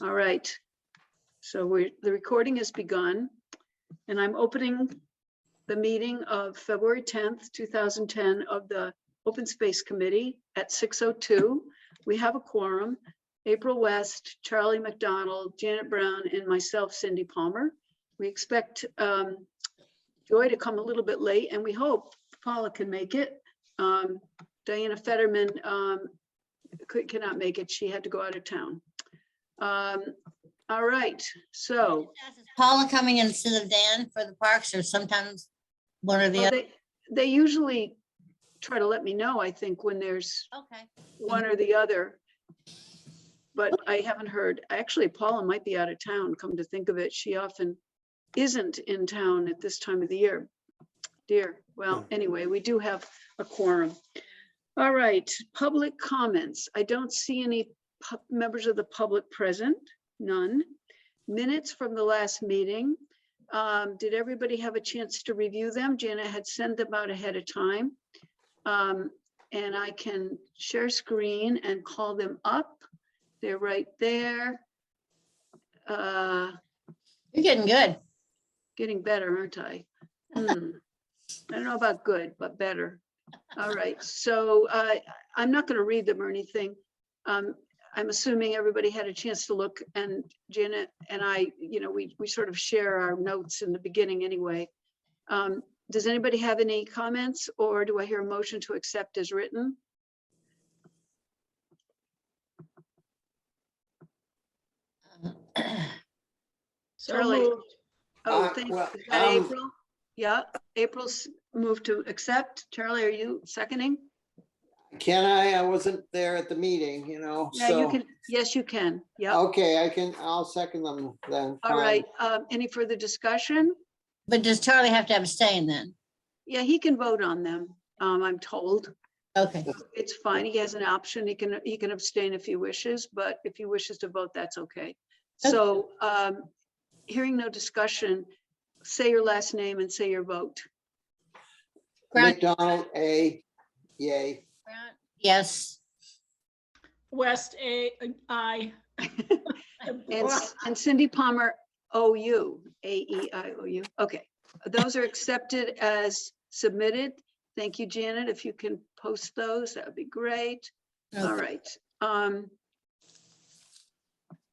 All right. So the recording has begun, and I'm opening the meeting of February 10th, 2010 of the Open Space Committee at 6:02. We have a quorum: April West, Charlie McDonald, Janet Brown, and myself, Cindy Palmer. We expect Joy to come a little bit late, and we hope Paula can make it. Diana Fetterman cannot make it. She had to go out of town. All right, so Is Paula coming instead of Dan for the parks, or sometimes one or the well, other? they usually try to let me know, I think, when there's Okay. one or the other. But I haven't heard. Actually, Paula might be out of town, come to think of it. She often isn't in town at this time of the year. Dear. Well, anyway, we do have a quorum. All right, public comments. I don't see any members of the public present. None. Minutes from the last meeting. Did everybody have a chance to review them? Janet had sent them out ahead of time. And I can share screen and call them up. They're right there. You're getting good. Getting better, aren't I? I don't know about good, but better. All right, so I'm not going to read them or anything. I'm assuming everybody had a chance to look, and Janet and I, we sort of share our notes in the beginning anyway. Does anybody have any comments, or do I hear a motion to accept as written? Charlie. moved. Oh, thank you. Is that April? Yeah, April's moved to accept. Charlie, are you seconding? Can I wasn't there at the meeting, Yeah, so. you can. Yes, you can. Yeah. Okay, I'll second them then. All right. Any further discussion? But does Charlie have to abstain then? Yeah, he can vote on them. I'm told. Okay. It's fine. He has an option. He can abstain if he wishes, but if he wishes to vote, that's okay. So hearing no discussion, say your last name and say your vote. McDonald, A, yay. Yes. West, I. And Cindy Palmer, OU, AEIOU. Okay, those are accepted as submitted. Thank you, Janet. If you can post those, that would be great. Okay. All right.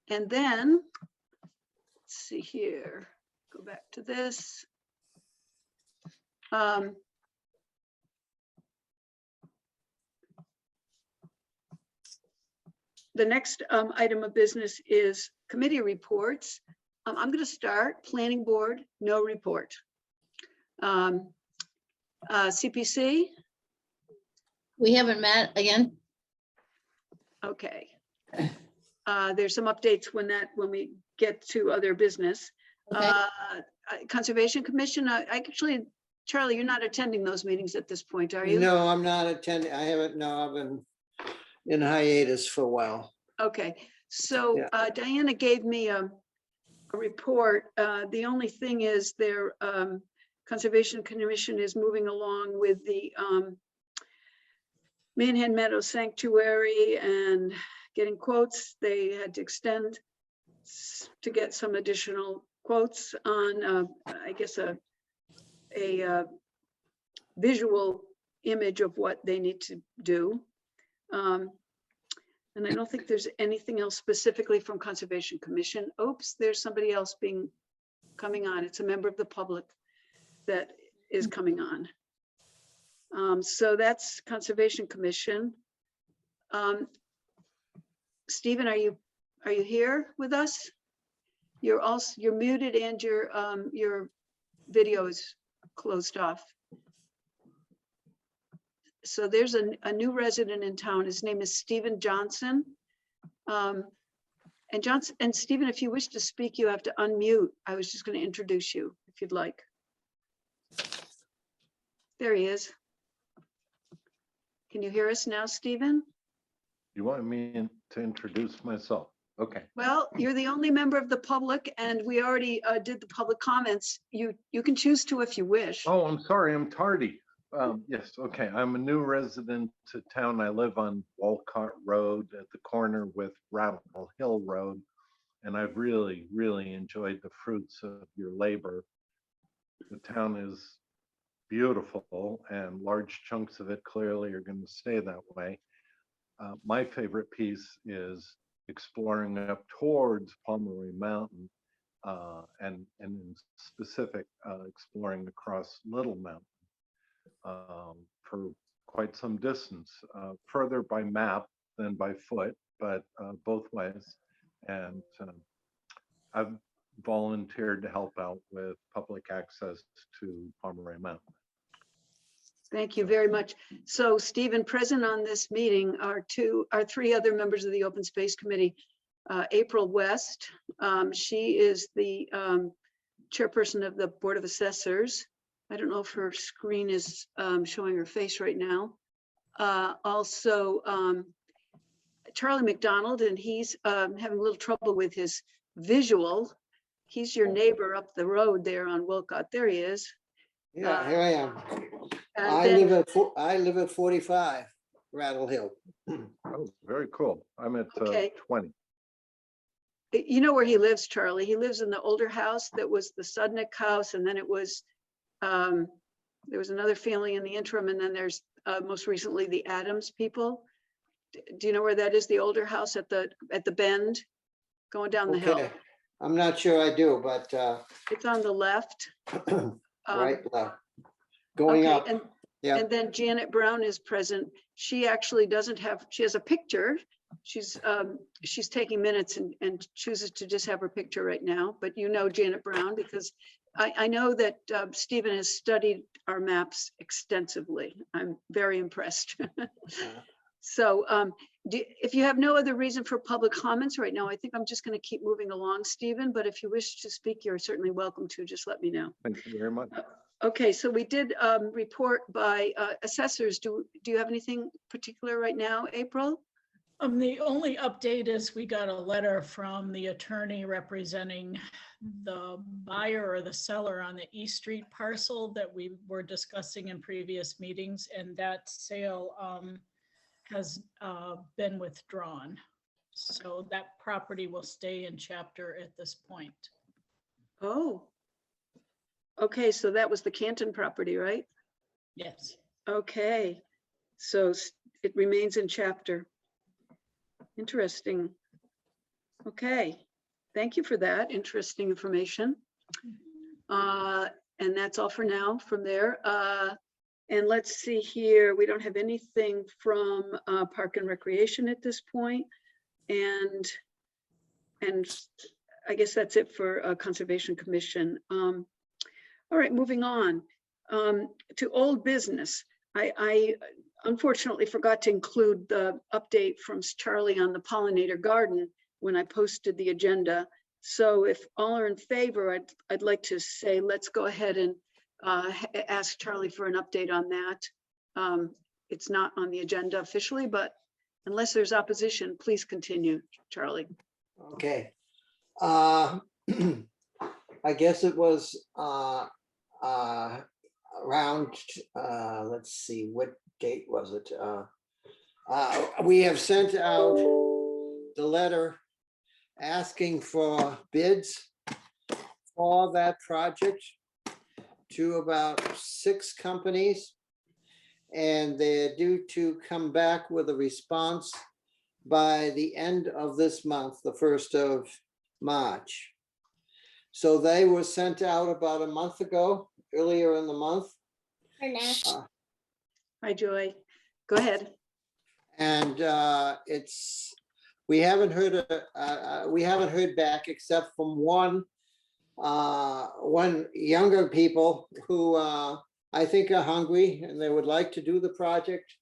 And then, let's see here, go back to this. The next item of business is committee reports. I'm going to start. Planning Board, no report. CPC, We haven't met again. okay. There's some updates when we get to other business. Okay. Conservation Commission, actually, Charlie, you're not attending those meetings at this point, are you? No, I'm not attending. I haven't, no, I've been in hiatus for a while. Okay, so Yeah. Diana gave me a report. The only thing is their Conservation Commission is moving along with the Manhan Meadow Sanctuary and getting quotes. They had to extend to get some additional quotes on, I guess, a visual image of what they need to do. And I don't think there's anything else specifically from Conservation Commission. Oops, there's somebody else coming on. It's a member of the public that is coming on. So that's Conservation Commission. Stephen, are you here with us? You're muted and your video is closed off. So there's a new resident in town. His name is Stephen Johnson. And Stephen, if you wish to speak, you have to unmute. I was just going to introduce you if you'd like. There he is. Can you hear us now, Stephen? You want me to introduce myself? Okay. Well, you're the only member of the public, and we already did the public comments. You can choose to if you wish. Oh, I'm sorry, I'm tardy. Yes, okay. I'm a new resident to town. I live on Walcott Road at the corner with Rattle Hill Road. and I've really, really enjoyed the fruits of your labor. The town is beautiful, and large chunks of it clearly are going to stay that way. My favorite piece is exploring up towards Pomeroy Mountain, and in specific, exploring across Little Mountain for quite some distance, further by map than by foot, but both ways. And I've volunteered to help out with public access to Pomeroy Mountain. Thank you very much. So Stephen, present on this meeting are three other members of the Open Space Committee. April West, she is the chairperson of the Board of Assessors. I don't know if her screen is showing her face right now. Also, Charlie McDonald, and he's having a little trouble with his visual. He's your neighbor up the road there on Wilcott. There he is. Yeah, here I am. And I then- live at 45 Rattle Hill. Oh, very cool. I'm at Okay. 20. You know where he lives, Charlie? He lives in the older house that was the Sudnick house, and then it was, there was another family in the interim, and then there's most recently the Adams people. Do you know where that is? The older house at the bend, going down the hill. Okay, I'm not sure I do, but It's on the left. right, going Okay, up. Yeah. And then Janet Brown is present. She actually doesn't have, she has a picture. She's taking minutes and chooses to just have her picture right now, but you know Janet Brown because I know that Stephen has studied our maps extensively. I'm very impressed. So if you have no other reason for public comments right now, I think I'm just going to keep moving along, Stephen, but if you wish to speak, you're certainly welcome to. Just let me know. Thank you very much. Okay, so we did report by assessors. Do you have anything particular right now, April? The only update is we got a letter from the attorney representing the buyer or the seller on the East Street parcel that we were discussing in previous meetings, and that sale has been withdrawn. So that property will stay in chapter at this point. Oh. Okay, so that was the Canton property, right? Yes. Okay, so it remains in chapter. Interesting. Okay, thank you for that interesting information. And that's all for now from there. And let's see here, we don't have anything from Park and Recreation at this point. And I guess that's it for Conservation Commission. All right, moving on to old business. I unfortunately forgot to include the update from Charlie on the pollinator garden when I posted the agenda. So if all are in favor, I'd like to say, let's go ahead and ask Charlie for an update on that. It's not on the agenda officially, but unless there's opposition, please continue, Charlie. Okay. I guess it was around, let's see, what date was it? We have sent out the letter asking for bids for that project to about 6 companies. And they're due to come back with a response by the end of this month, the 1st of March. So they were sent out about a month ago, earlier in the month. Hi, Joy. Go ahead. And we haven't heard back except from one younger people who I think are hungry and they would like to do the project.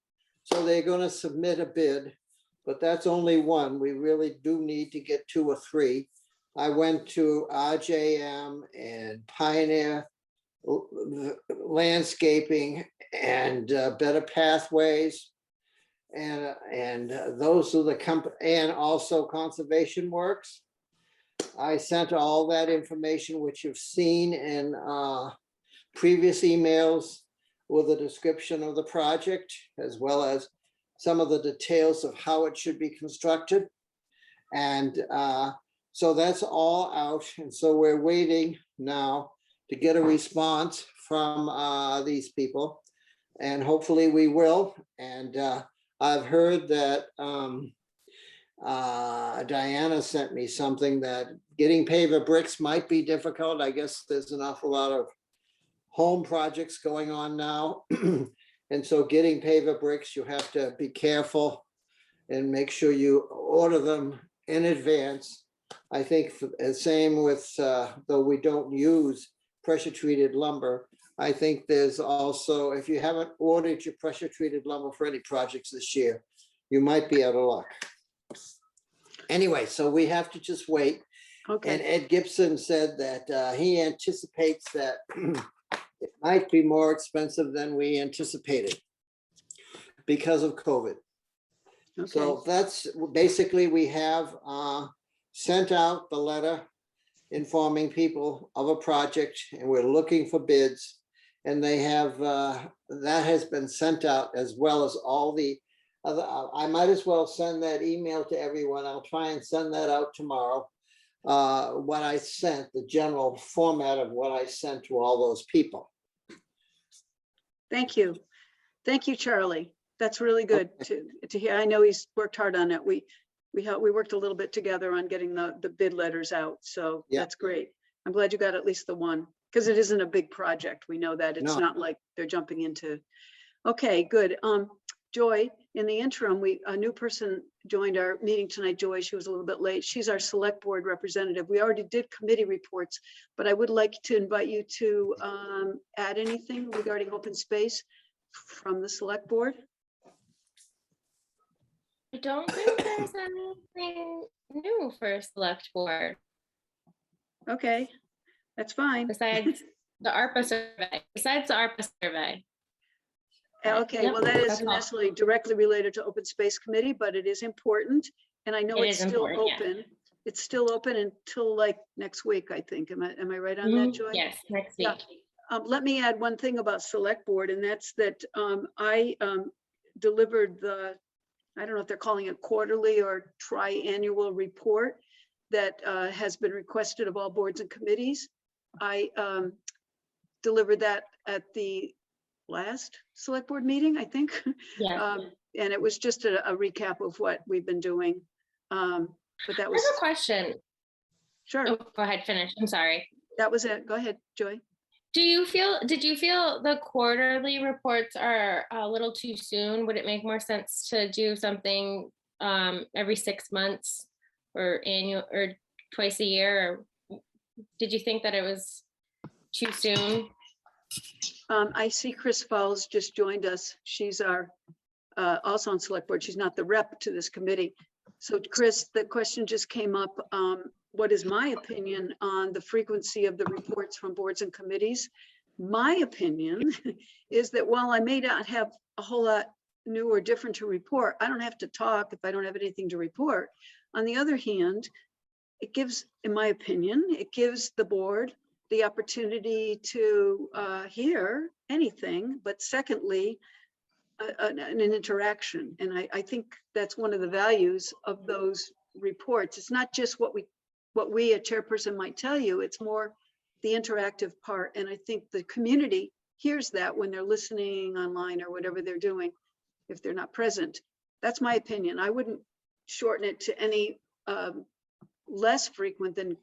So they're going to submit a bid, but that's only one. We really do need to get 2 or 3. I went to RJM and Pioneer Landscaping and Better Pathways. And those are the company, and also Conservation Works. I sent all that information, which you've seen in previous emails with a description of the project, as well as some of the details of how it should be constructed. And So that's all out. And so we're waiting now to get a response from these people. And hopefully we will. And I've heard that Diana sent me something that getting paver bricks might be difficult. I guess there's an awful lot of home projects going on now. And so getting paver bricks, you have to be careful and make sure you order them in advance. I think the same with, though we don't use pressure treated lumber, I think there's also, if you haven't ordered your pressure treated lumber for any projects this year, you might be out of luck. Anyway, so we have to just wait. And Okay, Ed Gibson said that he anticipates that it might be more expensive than we anticipated because of COVID. okay, So that's basically, we have sent out the letter informing people of a project, and we're looking for bids. And they have, that has been sent out, as well as all the other, I might as well send that email to everyone. I'll try and send that out tomorrow. What I sent, the general format of what I sent to all those people. thank you. Thank you, Charlie. That's really good to hear. I know he's worked hard on it. We worked a little bit together on getting the bid letters out, so Yeah. that's great. I'm glad you got at least the one, because it isn't a big project. We know that. It's No. not like they're jumping into. Okay, good. Joy, in the interim, a new person joined our meeting tonight. Joy, she was a little bit late. She's our select board representative. We already did committee reports, but I would like to invite you to add anything regarding open space from the select board. I don't think there's anything new for select board Okay, that's fine. besides the ARPA survey, Okay, Yep, well, that that's isn't all. necessarily directly related to Open Space Committee, but it is important. And I know It it's is still important, yeah. open. It's still open until like next week, I think. Am I right on that, Mhm, Joy? yes, next Yeah. week. Let me add one thing about select board, and that's that I delivered I don't know if they're calling it quarterly or tri-annual report that has been requested of all boards and committees. I delivered that at the last select board meeting, I think. Yeah. And it was just a recap of what we've been doing. But that I was, have a question. sure, Oh, go ahead, finish. I'm sorry. that was it. Go ahead, Joy. Did you feel the quarterly reports are a little too soon? Would it make more sense to do something every 6 months or annual or twice a year? Or did you think that it was too soon? I see Chris Falls just joined us. She's our, also on select board. She's not the rep to this committee. So Chris, the question just came up. What is my opinion on the frequency of the reports from boards and committees? My opinion is that while I may not have a whole lot new or different to report, I don't have to talk if I don't have anything to report. On the other hand, it gives, in my opinion, it gives the board the opportunity to hear anything, but secondly, an interaction. And I think that's one of the values of those reports. It's not just what we, a chairperson, might tell you, it's more the interactive part. And I think the community hears that when they're listening online or whatever they're doing, if they're not present. That's my opinion. I wouldn't shorten it to any less frequent than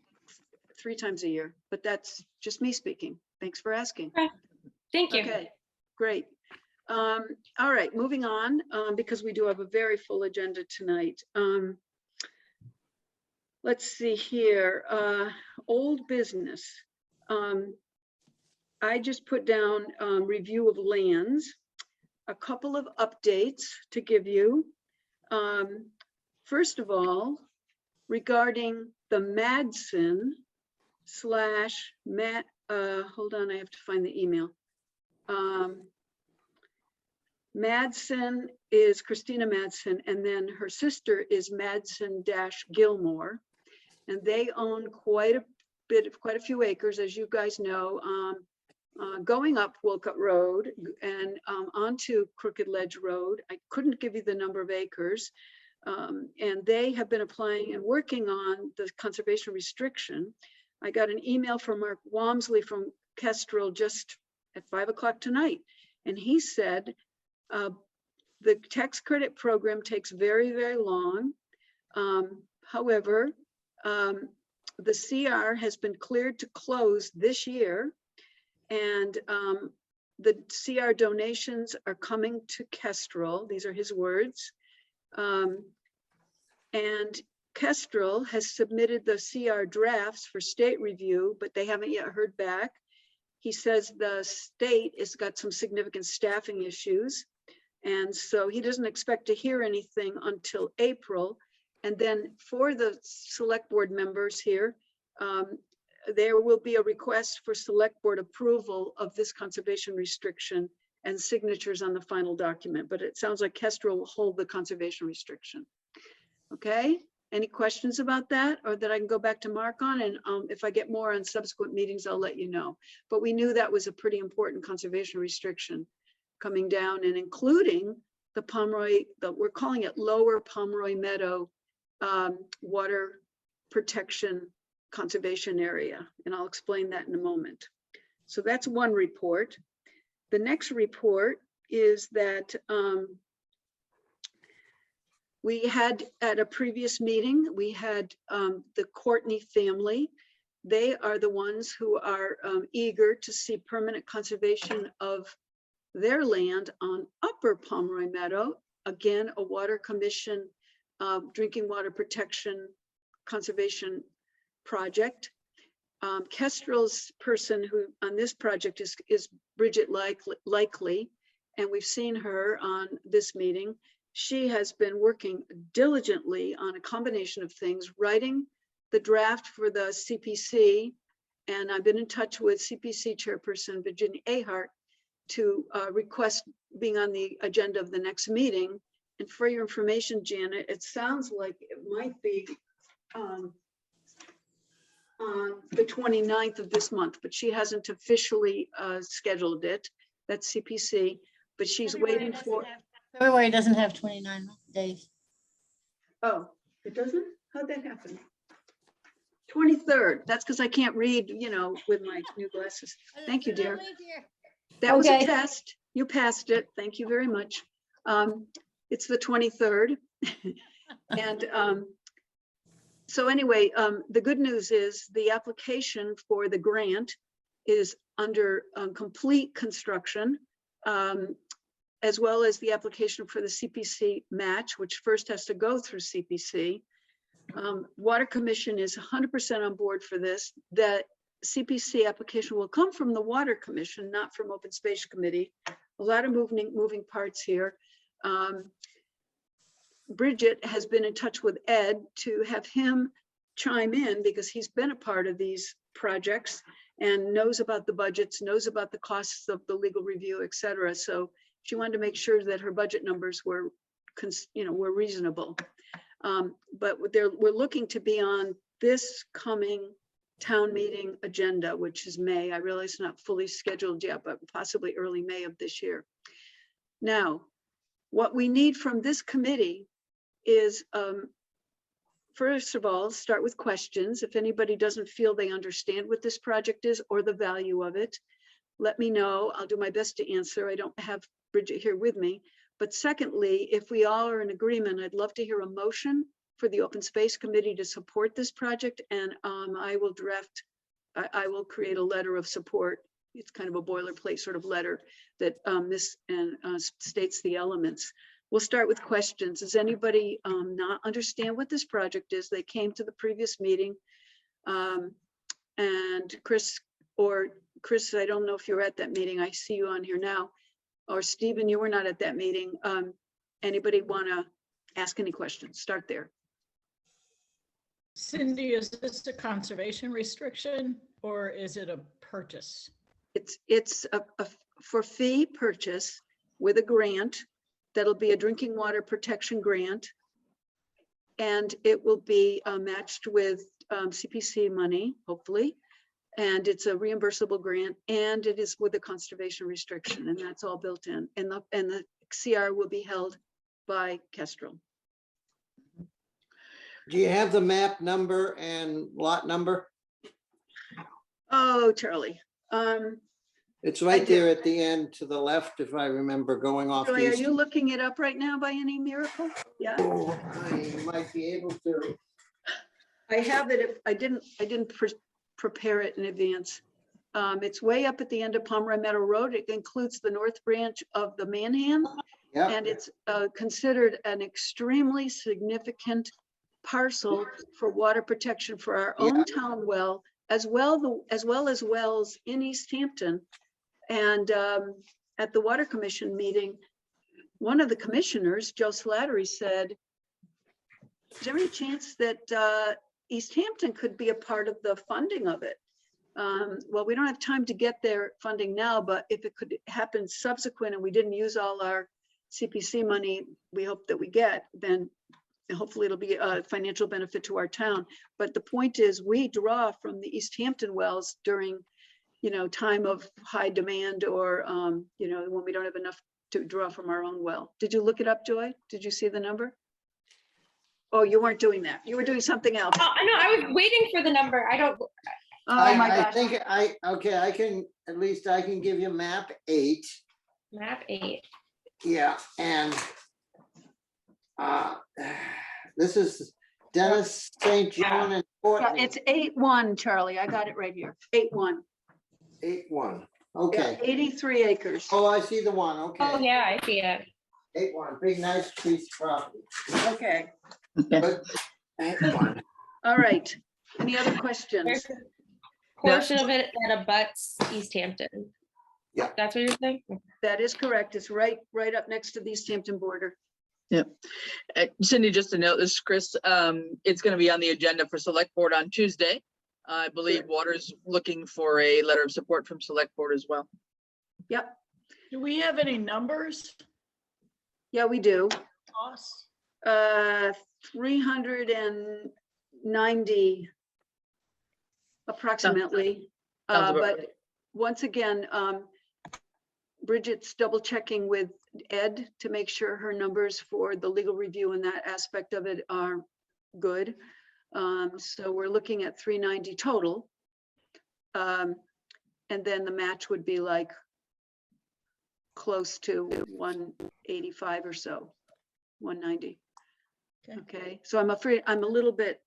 3 times a year, but that's just me speaking. Thanks for asking. Okay. Thank you. Okay, great. All right, moving on, because we do have a very full agenda tonight. Let's see here, old business. I just put down review of lands, a couple of updates to give you. First of all, regarding the Madsen / hold on, I have to find the email. Madsen is Christina Madsen, and then her sister is Madsen-Gilmore, and they own quite a few acres, as you guys know, going up Wolcott Road and onto Crooked Ledge Road. I couldn't give you the number of acres. And they have been applying and working on the conservation restriction. I got an email from Mark Walmsley from Kestrel just at 5 o'clock tonight. And he said, the tax credit program takes very, very long. However, the CR has been cleared to close this year. And the CR donations are coming to Kestrel. These are his words. And Kestrel has submitted the CR drafts for state review, but they haven't yet heard back. He says the state has got some significant staffing issues. And so he doesn't expect to hear anything until April. And then for the select board members here, there will be a request for select board approval of this conservation restriction and signatures on the final document. But it sounds like Kestrel will hold the conservation restriction. Okay, any questions about that, or that I can go back to Mark on? And if I get more on subsequent meetings, I'll let you know. But we knew that was a pretty important conservation restriction coming down, and including the Pomeroy, we're calling it Lower Pomeroy Meadow Water Protection Conservation Area. And I'll explain that in a moment. So that's one report. The next report is that we had at a previous meeting, we had the Courtney family. They are the ones who are eager to see permanent conservation of their land on Upper Pomeroy Meadow. Again, a water commission drinking water protection conservation project. Kestrel's person who on this project is Bridget Likely, and we've seen her on this meeting. She has been working diligently on a combination of things, writing the draft for the CPC, and I've been in touch with CPC Chairperson Virginia Ahart to request being on the agenda of the next meeting. And for your information, Janet, it sounds like it might be on the 29th of this month, but she hasn't officially scheduled it. That's CPC, but she's waiting for. February doesn't have 29 days. Oh, it doesn't? How'd that happen? 23rd. That's because I can't read, you know, with my new glasses. Thank you, dear. That was a Okay. test. You passed it. Thank you very much. It's the 23rd. And so anyway, the good news is the application for the grant is under complete construction, as well as the application for the CPC match, which first has to go through CPC. Water Commission is 100% on board for this. That CPC application will come from the Water Commission, not from Open Space Committee. A lot of moving parts here. Bridget has been in touch with Ed to have him chime in because he's been a part of these projects and knows about the budgets, knows about the costs of the legal review, et cetera. So she wanted to make sure that her budget numbers were, were reasonable. But we're looking to be on this coming town meeting agenda, which is May. I realize it's not fully scheduled yet, but possibly early May of this year. Now, what we need from this committee is, first of all, start with questions. If anybody doesn't feel they understand what this project is or the value of it, let me know. I'll do my best to answer. I don't have Bridget here with me. But secondly, if we all are in agreement, I'd love to hear a motion for the Open Space Committee to support this project. And I will create a letter of support. It's kind of a boilerplate sort of letter that states the elements. We'll start with questions. Does anybody not understand what this project is? They came to the previous meeting. And Chris, I don't know if you were at that meeting. I see you on here now. Or Stephen, you were not at that meeting. Anybody want to ask any questions? Start there. Cindy, is this a conservation restriction or is it a purchase? It's a for fee purchase with a grant. That'll be a drinking water protection grant. And it will be matched with CPC money, hopefully. And it's a reimbursable grant, and it is with a conservation restriction, and that's all built in. And the CR will be held by Kestrel. Do you have the map number and lot number? Oh, Charlie. It's right do. there at the end to the left, if I remember going off. Joy, are East. you looking it up right now by any miracle? Yeah, Oh, I might be able to. I have it. I didn't prepare it in advance. It's way up at the end of Pomeroy Meadow Road. It includes the north branch of the Manhan. Yeah, And it's considered an extremely significant parcel for water protection for our own town well, as well as wells in Easthampton. And at the Water Commission meeting, one of the commissioners, Joe Slattery, said, is there any chance that Easthampton could be a part of the funding of it? Well, we don't have time to get their funding now, but if it could happen subsequent and we didn't use all our CPC money we hope that we get, then hopefully it'll be a financial benefit to our town. But the point is, we draw from the Easthampton wells during, time of high demand or, when we don't have enough to draw from our own well. Did you look it up, Joy? Did you see the number? Oh, you weren't doing that. You were doing something else. Oh, I know, I was waiting for the number. I don't, Oh my I gosh. think okay, I can give you map 8. map 8. Yeah, and this is Dennis St. John and Yeah, Courtney. it's 8-1, Charlie. I got it right here. 8-1. 8-1. Yeah, Okay. 83 acres. Oh, I see the one. Okay. Oh, yeah, I see it. 8-1. Big nice piece of property. Okay. But 8-1. All right. Any other There's questions? a portion of it that abuts Easthampton. Yeah. That's what you're saying? That is correct. It's right up next to the Easthampton border. Cindy, just to note, this is Chris. It's going to be on the agenda for select board on Tuesday. I believe Water's looking for a letter of support from select board as well. Yep. Do we have any numbers? Yeah, we do. Costs? 390 approximately. Sounds about But right. once again, Bridget's double checking with Ed to make sure her numbers for the legal review and that aspect of it are good. So we're looking at 390 total. And then the match would be like close to 185 or so, 190. Okay, so I'm afraid I'm a little bit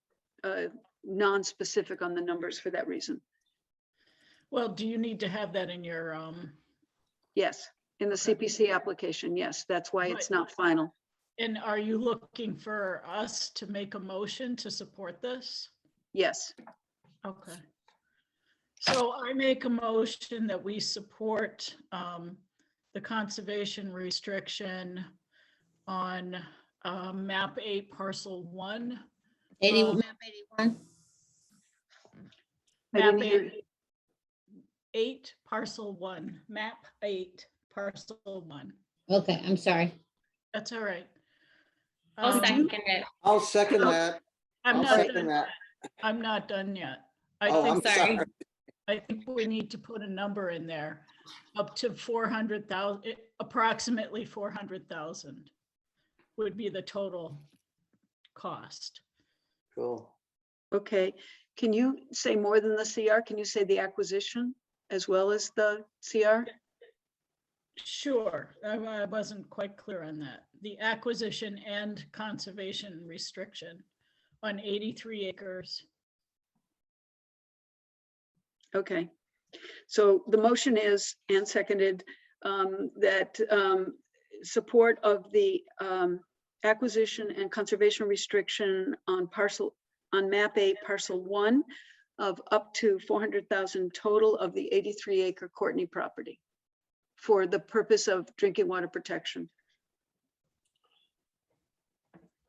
non-specific on the numbers for that reason. Well, do you need to have that in your, Yes, in the CPC application, yes, that's why it's Right. not final. and are you looking for us to make a motion to support this? Yes, Okay. So I make a motion that we support the conservation restriction on map 8 parcel 1. 80, Um, map 81. I Map didn't hear- 8 parcel 1, map 8 parcel 1. Okay, I'm sorry. That's all right. I'll Um, second it. I'll second that. I'm I'll not second done. that. I'm not done yet. Oh, I'm sorry. sorry. I think we need to put a number in there, up to 400,000, approximately 400,000 would be the total cost. Cool. okay. Can you say more than the CR? Can you say the acquisition as well as the CR? Sure, I wasn't quite clear on that. The acquisition and conservation restriction on 83 acres. Okay, so the motion is, and seconded, that support of the acquisition and conservation restriction on map 8 parcel 1 of up to 400,000 total of the 83 acre Courtney property for the purpose of drinking water protection.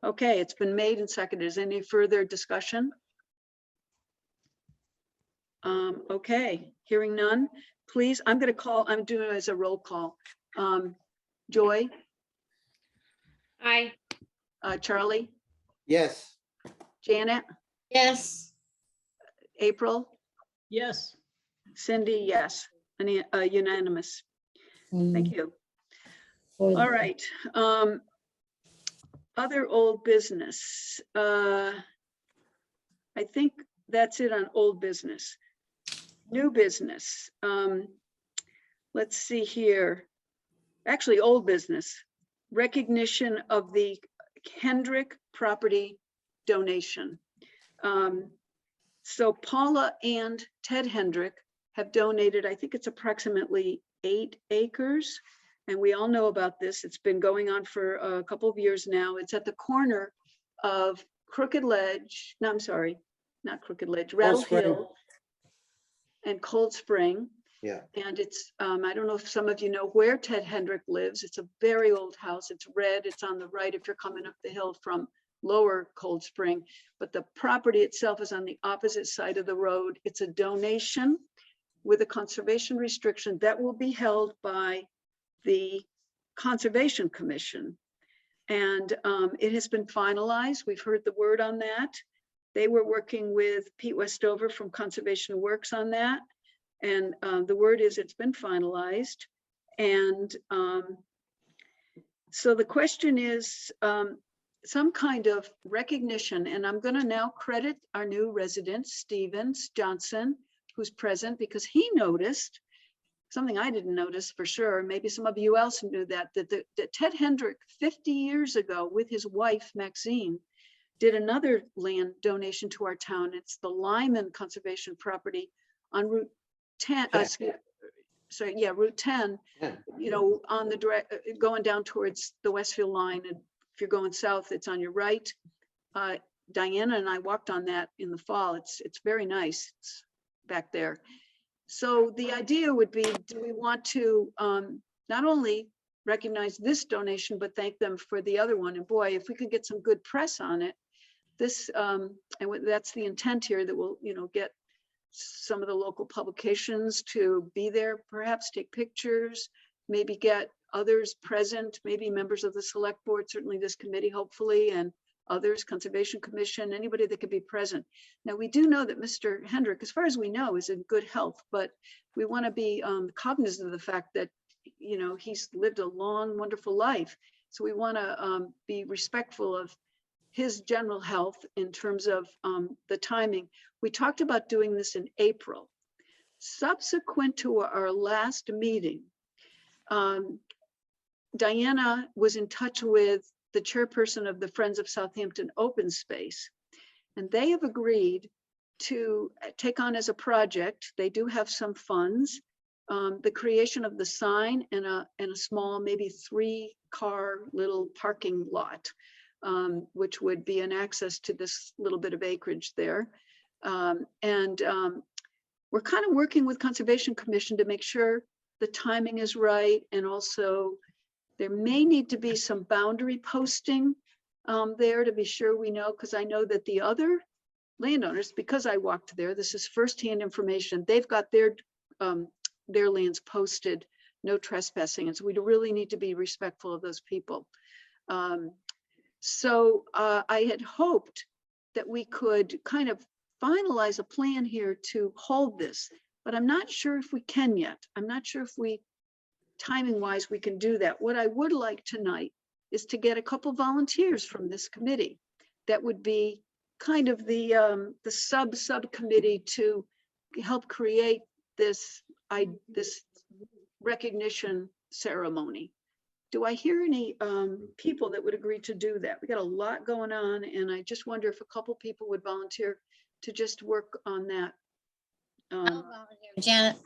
Okay, it's been made and seconded. Is any further discussion? Okay, hearing none, please, I'm doing it as a roll call. Joy, Aye. Charlie, Yes. Janet, Yes. April, Yes, Cindy, yes, any unanimous. Thank you. All right. Other old business. I think that's it on old business. New business. Let's see here. Actually, old business. Recognition of the Hendrick property donation. So Paula and Ted Hendrick have donated, I think it's approximately 8 acres. And we all know about this. It's been going on for a couple of years now. It's at the corner of Crooked Ledge. No, I'm sorry, not Crooked Ledge, Rattle Spring. Hill and Cold Spring. Yeah. And it's, I don't know if some of you know where Ted Hendrick lives. It's a very old house. It's red. It's on the right if you're coming up the hill from Lower Cold Spring. But the property itself is on the opposite side of the road. It's a donation with a conservation restriction that will be held by the Conservation Commission. And it has been finalized. We've heard the word on that. They were working with Pete Westover from Conservation Works on that. And the word is it's been finalized. And so the question is some kind of recognition. And I'm going to now credit our new resident, Stevens Johnson, who's present, because he noticed something I didn't notice for sure. Maybe some of you else knew that Ted Hendrick 50 years ago with his wife, Maxine, did another land donation to our town. It's the Lyman Conservation Property on Route 10, Route 10, Yeah. you know, on the direct, going down towards the Westfield line. And if you're going south, it's on your right. Diana and I walked on that in the fall. It's very nice. It's back there. So the idea would be, do we want to not only recognize this donation, but thank them for the other one? And boy, if we could get some good press on it, this, and that's the intent here, that we'll, you know, get some of the local publications to be there, perhaps take pictures, maybe get others present, maybe members of the select board, certainly this committee, hopefully, and others, Conservation Commission, anybody that could be present. Now, we do know that Mr. Hendrick, as far as we know, is in good health, but we want to be cognizant of the fact that, you know, he's lived a long, wonderful life. So we want to be respectful of his general health in terms of the timing. We talked about doing this in April. Subsequent to our last meeting, Diana was in touch with the chairperson of the Friends of Southampton Open Space, and they have agreed to take on as a project, they do have some funds, the creation of the sign and a small, maybe 3-car little parking lot, which would be an access to this little bit of acreage there. We're kind of working with Conservation Commission to make sure the timing is right, and also there may need to be some boundary posting there to be sure we know, because I know that the other landowners, because I walked there, this is firsthand information, they've got their lands posted, no trespassing. And so we really need to be respectful of those people. So I had hoped that we could kind of finalize a plan here to hold this, but I'm not sure if we can yet. I'm not sure if we, timing wise, we can do that. What I would like tonight is to get a couple volunteers from this committee. That would be kind of the subcommittee to help create this recognition ceremony. Do I hear any people that would agree to do that? We got a lot going on, and I just wonder if a couple people would volunteer to just work on that. Janet,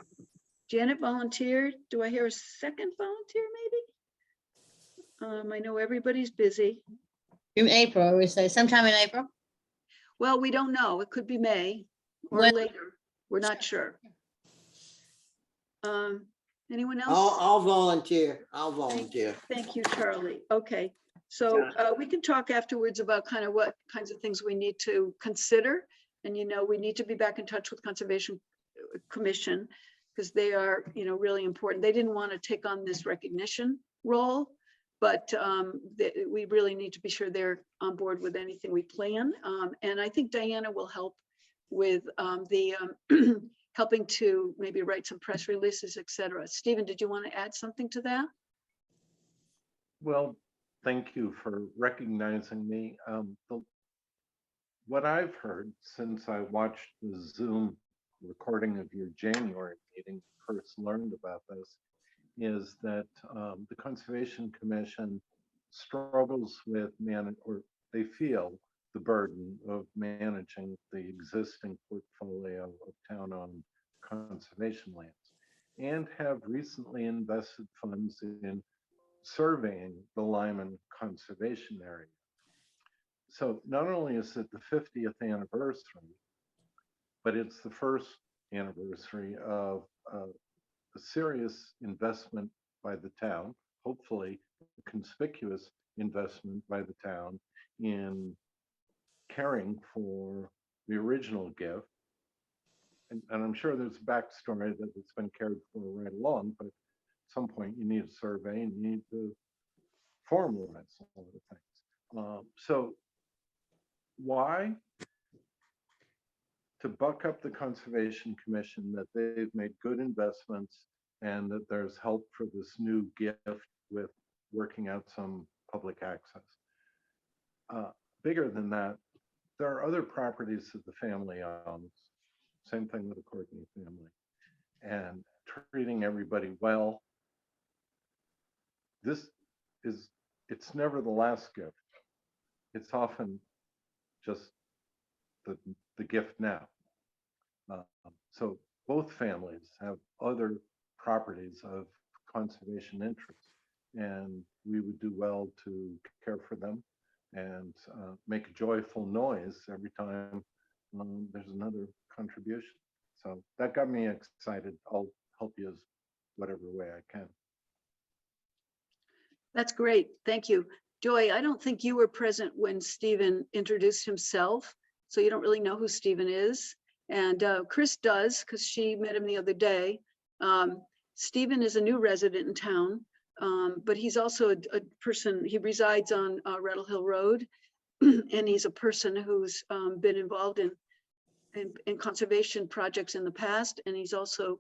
Janet volunteered. Do I hear a second volunteer maybe? I know everybody's busy. in April, we say sometime in April. Well, we don't know. It could be May or Well- later. We're not sure. Anyone else? I'll volunteer. I'll volunteer. Thank you, Charlie. Okay, so we can talk afterwards about kind of what kinds of things we need to consider. And, you know, we need to be back in touch with Conservation Commission because they are, you know, really important. They didn't want to take on this recognition role, but we really need to be sure they're on board with anything we plan. And I think Diana will help with helping to maybe write some press releases, et cetera. Stephen, did you want to add something to that? Well, thank you for recognizing me. what I've heard since I watched the Zoom recording of your January meeting, first learned about this, is that the Conservation Commission struggles with or they feel the burden of managing the existing portfolio of town-owned conservation lands, and have recently invested funds in surveying the Lyman Conservation Area. So not only is it the 50th anniversary, but it's the first anniversary of a serious investment by the town, hopefully a conspicuous investment by the town in caring for the original gift. And I'm sure there's a backstory that it's been cared for right along, but at some point you need a survey and you need to formalize all of the things. So why? To buck up the Conservation Commission that they've made good investments and that there's help for this new gift with working out some public access. Bigger than that, there are other properties that the family owns. Same thing with the Courtney family, and treating everybody well. It's never the last gift. It's often just the gift now. So both families have other properties of conservation interest, and we would do well to care for them and make a joyful noise every time there's another contribution. So that got me excited. I'll help you as whatever way I can. That's great. Thank you. Joy, I don't think you were present when Stephen introduced himself, so you don't really know who Stephen is. And Chris does, because she met him the other day. Stephen is a new resident in town, but he's also a person, he resides on Rattle Hill Road, and he's a person who's been involved in conservation projects in the past, and he's also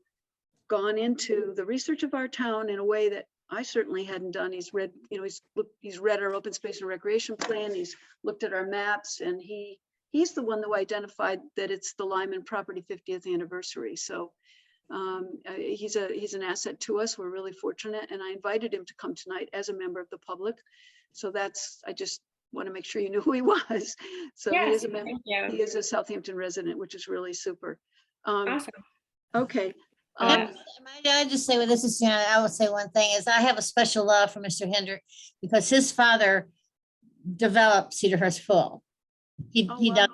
gone into the research of our town in a way that I certainly hadn't done. He's read, he's read our open space and recreation plan. He's looked at our maps, and he's the one who identified that it's the Lyman property 50th anniversary. So he's an asset to us. We're really fortunate, and I invited him to come tonight as a member of the public. So I just want to make sure you knew who he was. So Yes, he is a member. thank you. He is a Southampton resident, which is really super. Awesome. Okay. Yeah. Might I just say, well, this is Janet, I would say one thing is I have a special love for Mr. Hendrick because his father developed Cedarhurst Full. He Oh, dug wow. out.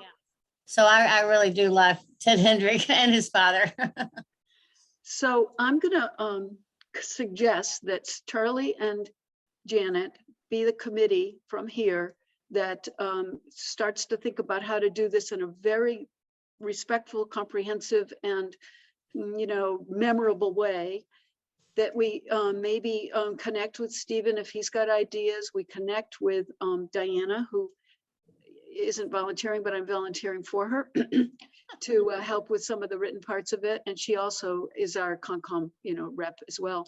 So I really do love Ted Hendrick and his father. So I'm gonna suggest that Charlie and Janet be the committee from here that starts to think about how to do this in a very respectful, comprehensive, and memorable way. That we maybe connect with Stephen if he's got ideas. We connect with Diana, who isn't volunteering, but I'm volunteering for her to help with some of the written parts of it. And she also is our Concom, rep as well.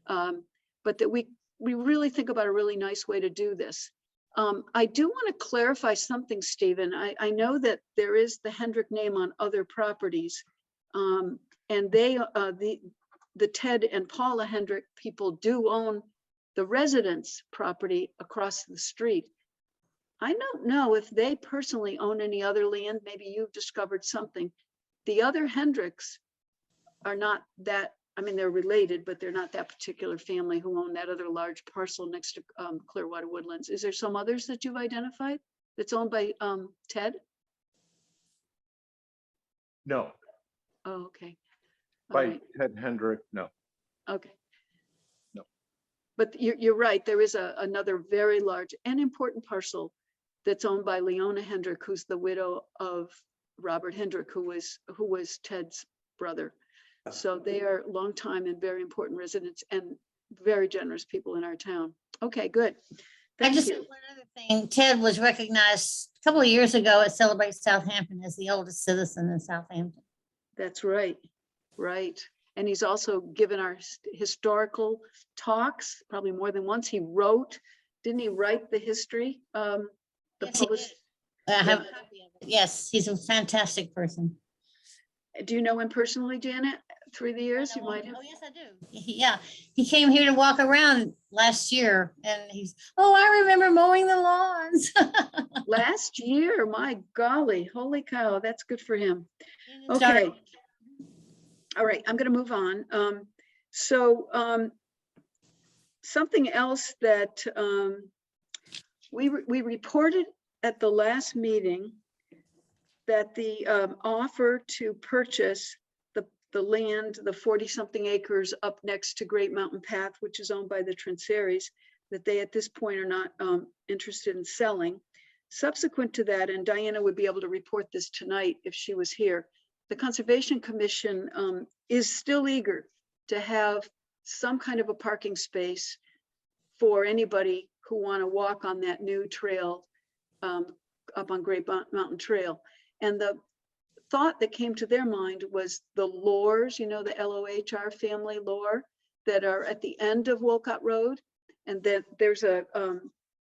But that we really think about a really nice way to do this. I do want to clarify something, Stephen. I know that there is the Hendrick name on other properties, and they, the Ted and Paula Hendrick people do own the residence property across the street. I don't know if they personally own any other land. Maybe you've discovered something. The other Hendricks are not that, they're related, but they're not that particular family who own that other large parcel next to Clearwater Woodlands. Is there some others that you've identified that's owned by Ted? No, Oh, okay. All by right. Ted Hendrick, no. Okay. No. But you're right. There is another very large and important parcel that's owned by Leona Hendrick, who's the widow of Robert Hendrick, who was Ted's brother. So they are longtime and very important residents and very generous people in our town. Okay, good. Thank One you. other thing, Ted was recognized a couple of years ago at Celebrate Southampton as the oldest citizen in Southampton. That's right. Right. And he's also given our historical talks, probably more than once. He wrote, didn't he write the history? Yes, he did. I have a copy of it. Yes, he's a fantastic person. Do you know him personally, Janet, through the years? You might have. Oh, yes, I do. Yeah, he came here to walk around last year and oh, I remember mowing the lawns. Last year, my golly, holy cow, that's good for him. Okay. All right, I'm going to move on. Something else that we reported at the last meeting that the offer to purchase the land, the 40-something acres up next to Great Mountain Path, which is owned by the Transeris, that they at this point are not interested in selling. Subsequent to that, and Diana would be able to report this tonight if she was here, the Conservation Commission is still eager to have some kind of a parking space for anybody who want to walk on that new trail up on Great Mountain Trail. And the thought that came to their mind was the Loors, you know, the LOHR family Loor that are at the end of Wolcott Road. And then there's a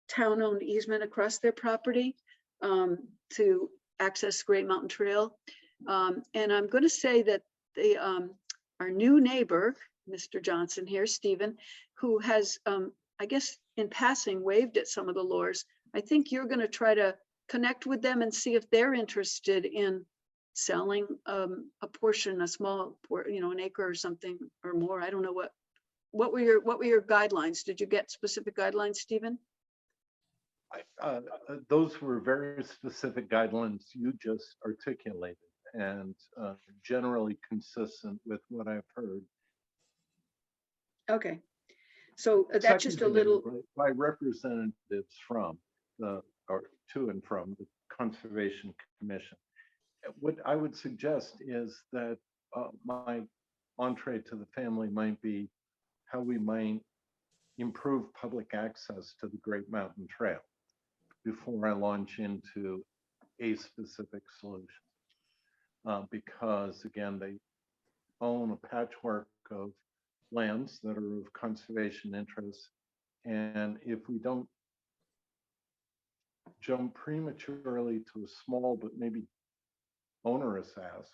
town-owned easement across their property to access Great Mountain Trail. And I'm going to say that they, our new neighbor, Mr. Johnson here, Stephen, who has, I guess in passing, waved at some of the Loors. I think you're going to try to connect with them and see if they're interested in selling a portion, a small, you know, an acre or something or more. I don't know what were your guidelines? Did you get specific guidelines, Stephen? Those were very specific guidelines you just articulated and generally consistent with what I've heard. Okay, so that's just a little. By representatives from or to and from the Conservation Commission. What I would suggest is that my entree to the family might be how we might improve public access to the Great Mountain Trail before I launch into a specific solution. Because again, they own a patchwork of lands that are of conservation interest. And if we don't jump prematurely to a small but maybe onerous ask,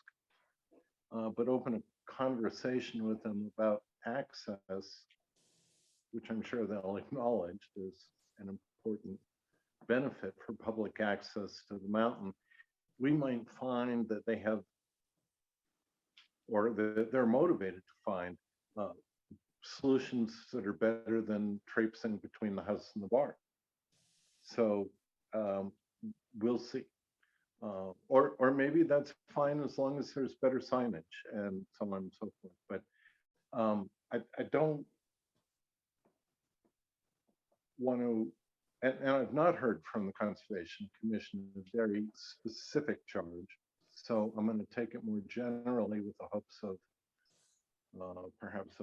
but open a conversation with them about access, which I'm sure they'll acknowledge is an important benefit for public access to the mountain, we might find that they have, or that they're motivated to find solutions that are better than traipsing between the house and the barn. So we'll see. Or maybe that's fine as long as there's better signage and so on and so forth. But I don't want to, and I've not heard from the Conservation Commission a very specific charge. So I'm going to take it more generally with the hopes of perhaps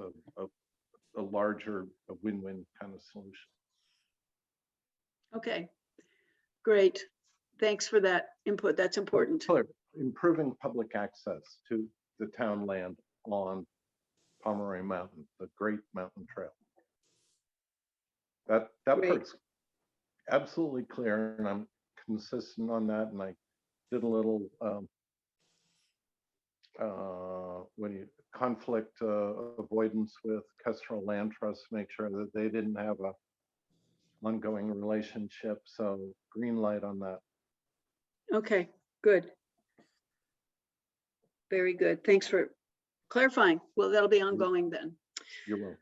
a larger, a win-win kind of solution. Okay, great. Thanks for that input. That's important. Improving public access to the town land on Pomeroy Mountain, the Great Mountain Trail. That part's absolutely clear, and I'm consistent on that. And I did a little conflict avoidance with Kestrel Land Trust, make sure that they didn't have a ongoing relationship. So green light on that. Okay, good. Very good. Thanks for clarifying. Well, that'll be ongoing then. You're welcome.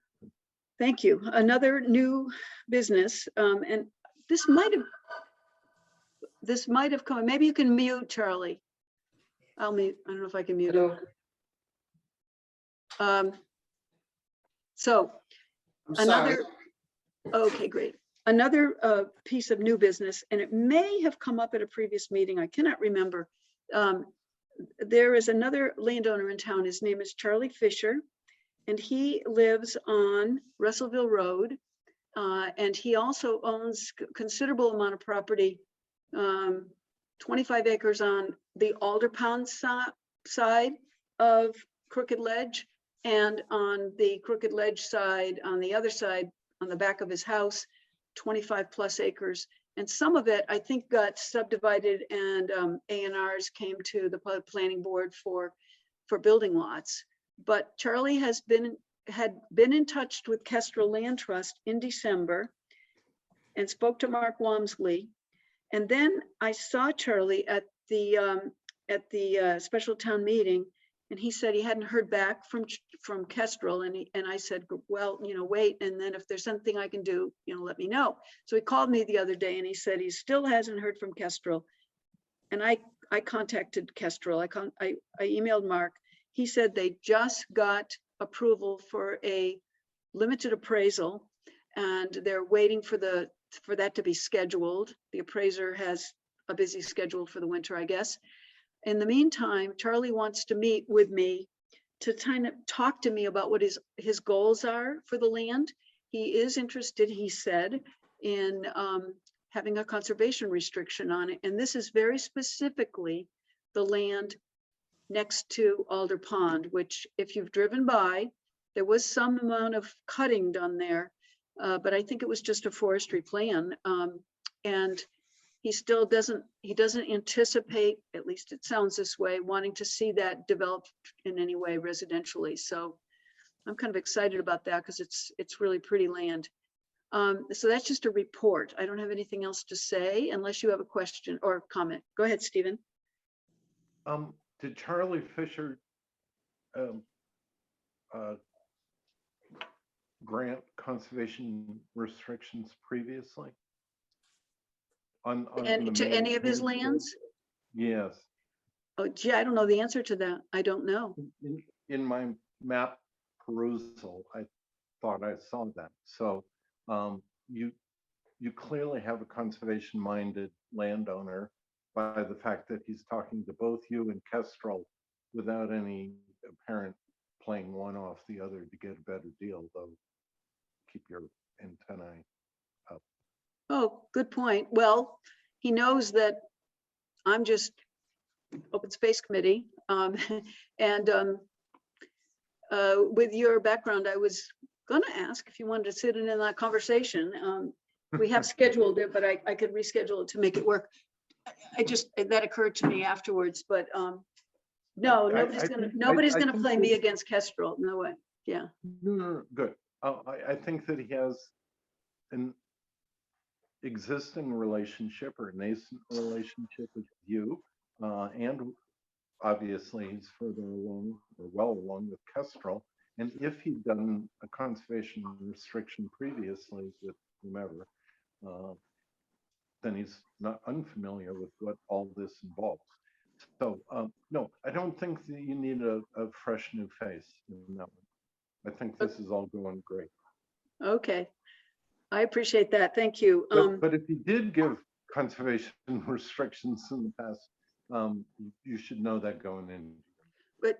Thank you. Another new business, and this might have come. Maybe you can mute, Charlie. I'll mute. I don't know if I can mute him. So I'm sorry. another. Okay, great. Another piece of new business, and it may have come up at a previous meeting. I cannot remember. There is another landowner in town. His name is Charlie Fisher, and he lives on Russellville Road. And he also owns a considerable amount of property, 25 acres on the Alder Pond side of Crooked Ledge, and on the Crooked Ledge side, on the other side, on the back of his house, 25 plus acres And some of it, I think, got subdivided and A&Rs came to the planning board for building lots. But Charlie had been in touch with Kestrel Land Trust in December and spoke to Mark Walmsley. And then I saw Charlie at the special town meeting, and he said he hadn't heard back from Kestrel, and I said, well, wait, and then if there's something I can do, let me know. So he called me the other day and he said he still hasn't heard from Kestrel. And I contacted Kestrel. I emailed Mark. He said they just got approval for a limited appraisal, and they're waiting for that to be scheduled. The appraiser has a busy schedule for the winter, I guess. In the meantime, Charlie wants to meet with me to kind of talk to me about what his goals are for the land. He is interested, he said, in having a conservation restriction on it. And this is very specifically the land next to Alder Pond, which if you've driven by, there was some amount of cutting done there, but I think it was just a forestry plan. And he still doesn't anticipate, at least it sounds this way, wanting to see that developed in any way residentially. So I'm kind of excited about that because it's really pretty land. So that's just a report. I don't have anything else to say unless you have a question or comment. Go ahead, Stephen. Did Charlie Fisher grant conservation restrictions previously? And to any of his lands? Yes. Oh, gee, I don't know the answer to that. I don't know. In my map perusal, I thought I saw that. So you clearly have a conservation-minded landowner by the fact that he's talking to both you and Kestrel without any apparent playing one off the other to get a better deal, though keep your antennae up. Oh, good point. Well, he knows that I'm just Open Space Committee. And with your background, I was going to ask if you wanted to sit in that conversation. We have scheduled it, but I could reschedule it to make it work. That occurred to me afterwards, but no, nobody's gonna play me against Kestrel. No way. Yeah. No, good. I think that he has an existing relationship or nascent relationship with you, and obviously he's further along or well along with Kestrel. And if he'd done a conservation restriction previously with whomever, then he's not unfamiliar with what all this involves. So no, I don't think that you need a fresh new face in that one. I think this is all going great. Okay. I appreciate that. Thank you. But if he did give conservation restrictions in the past, you should know that going in. But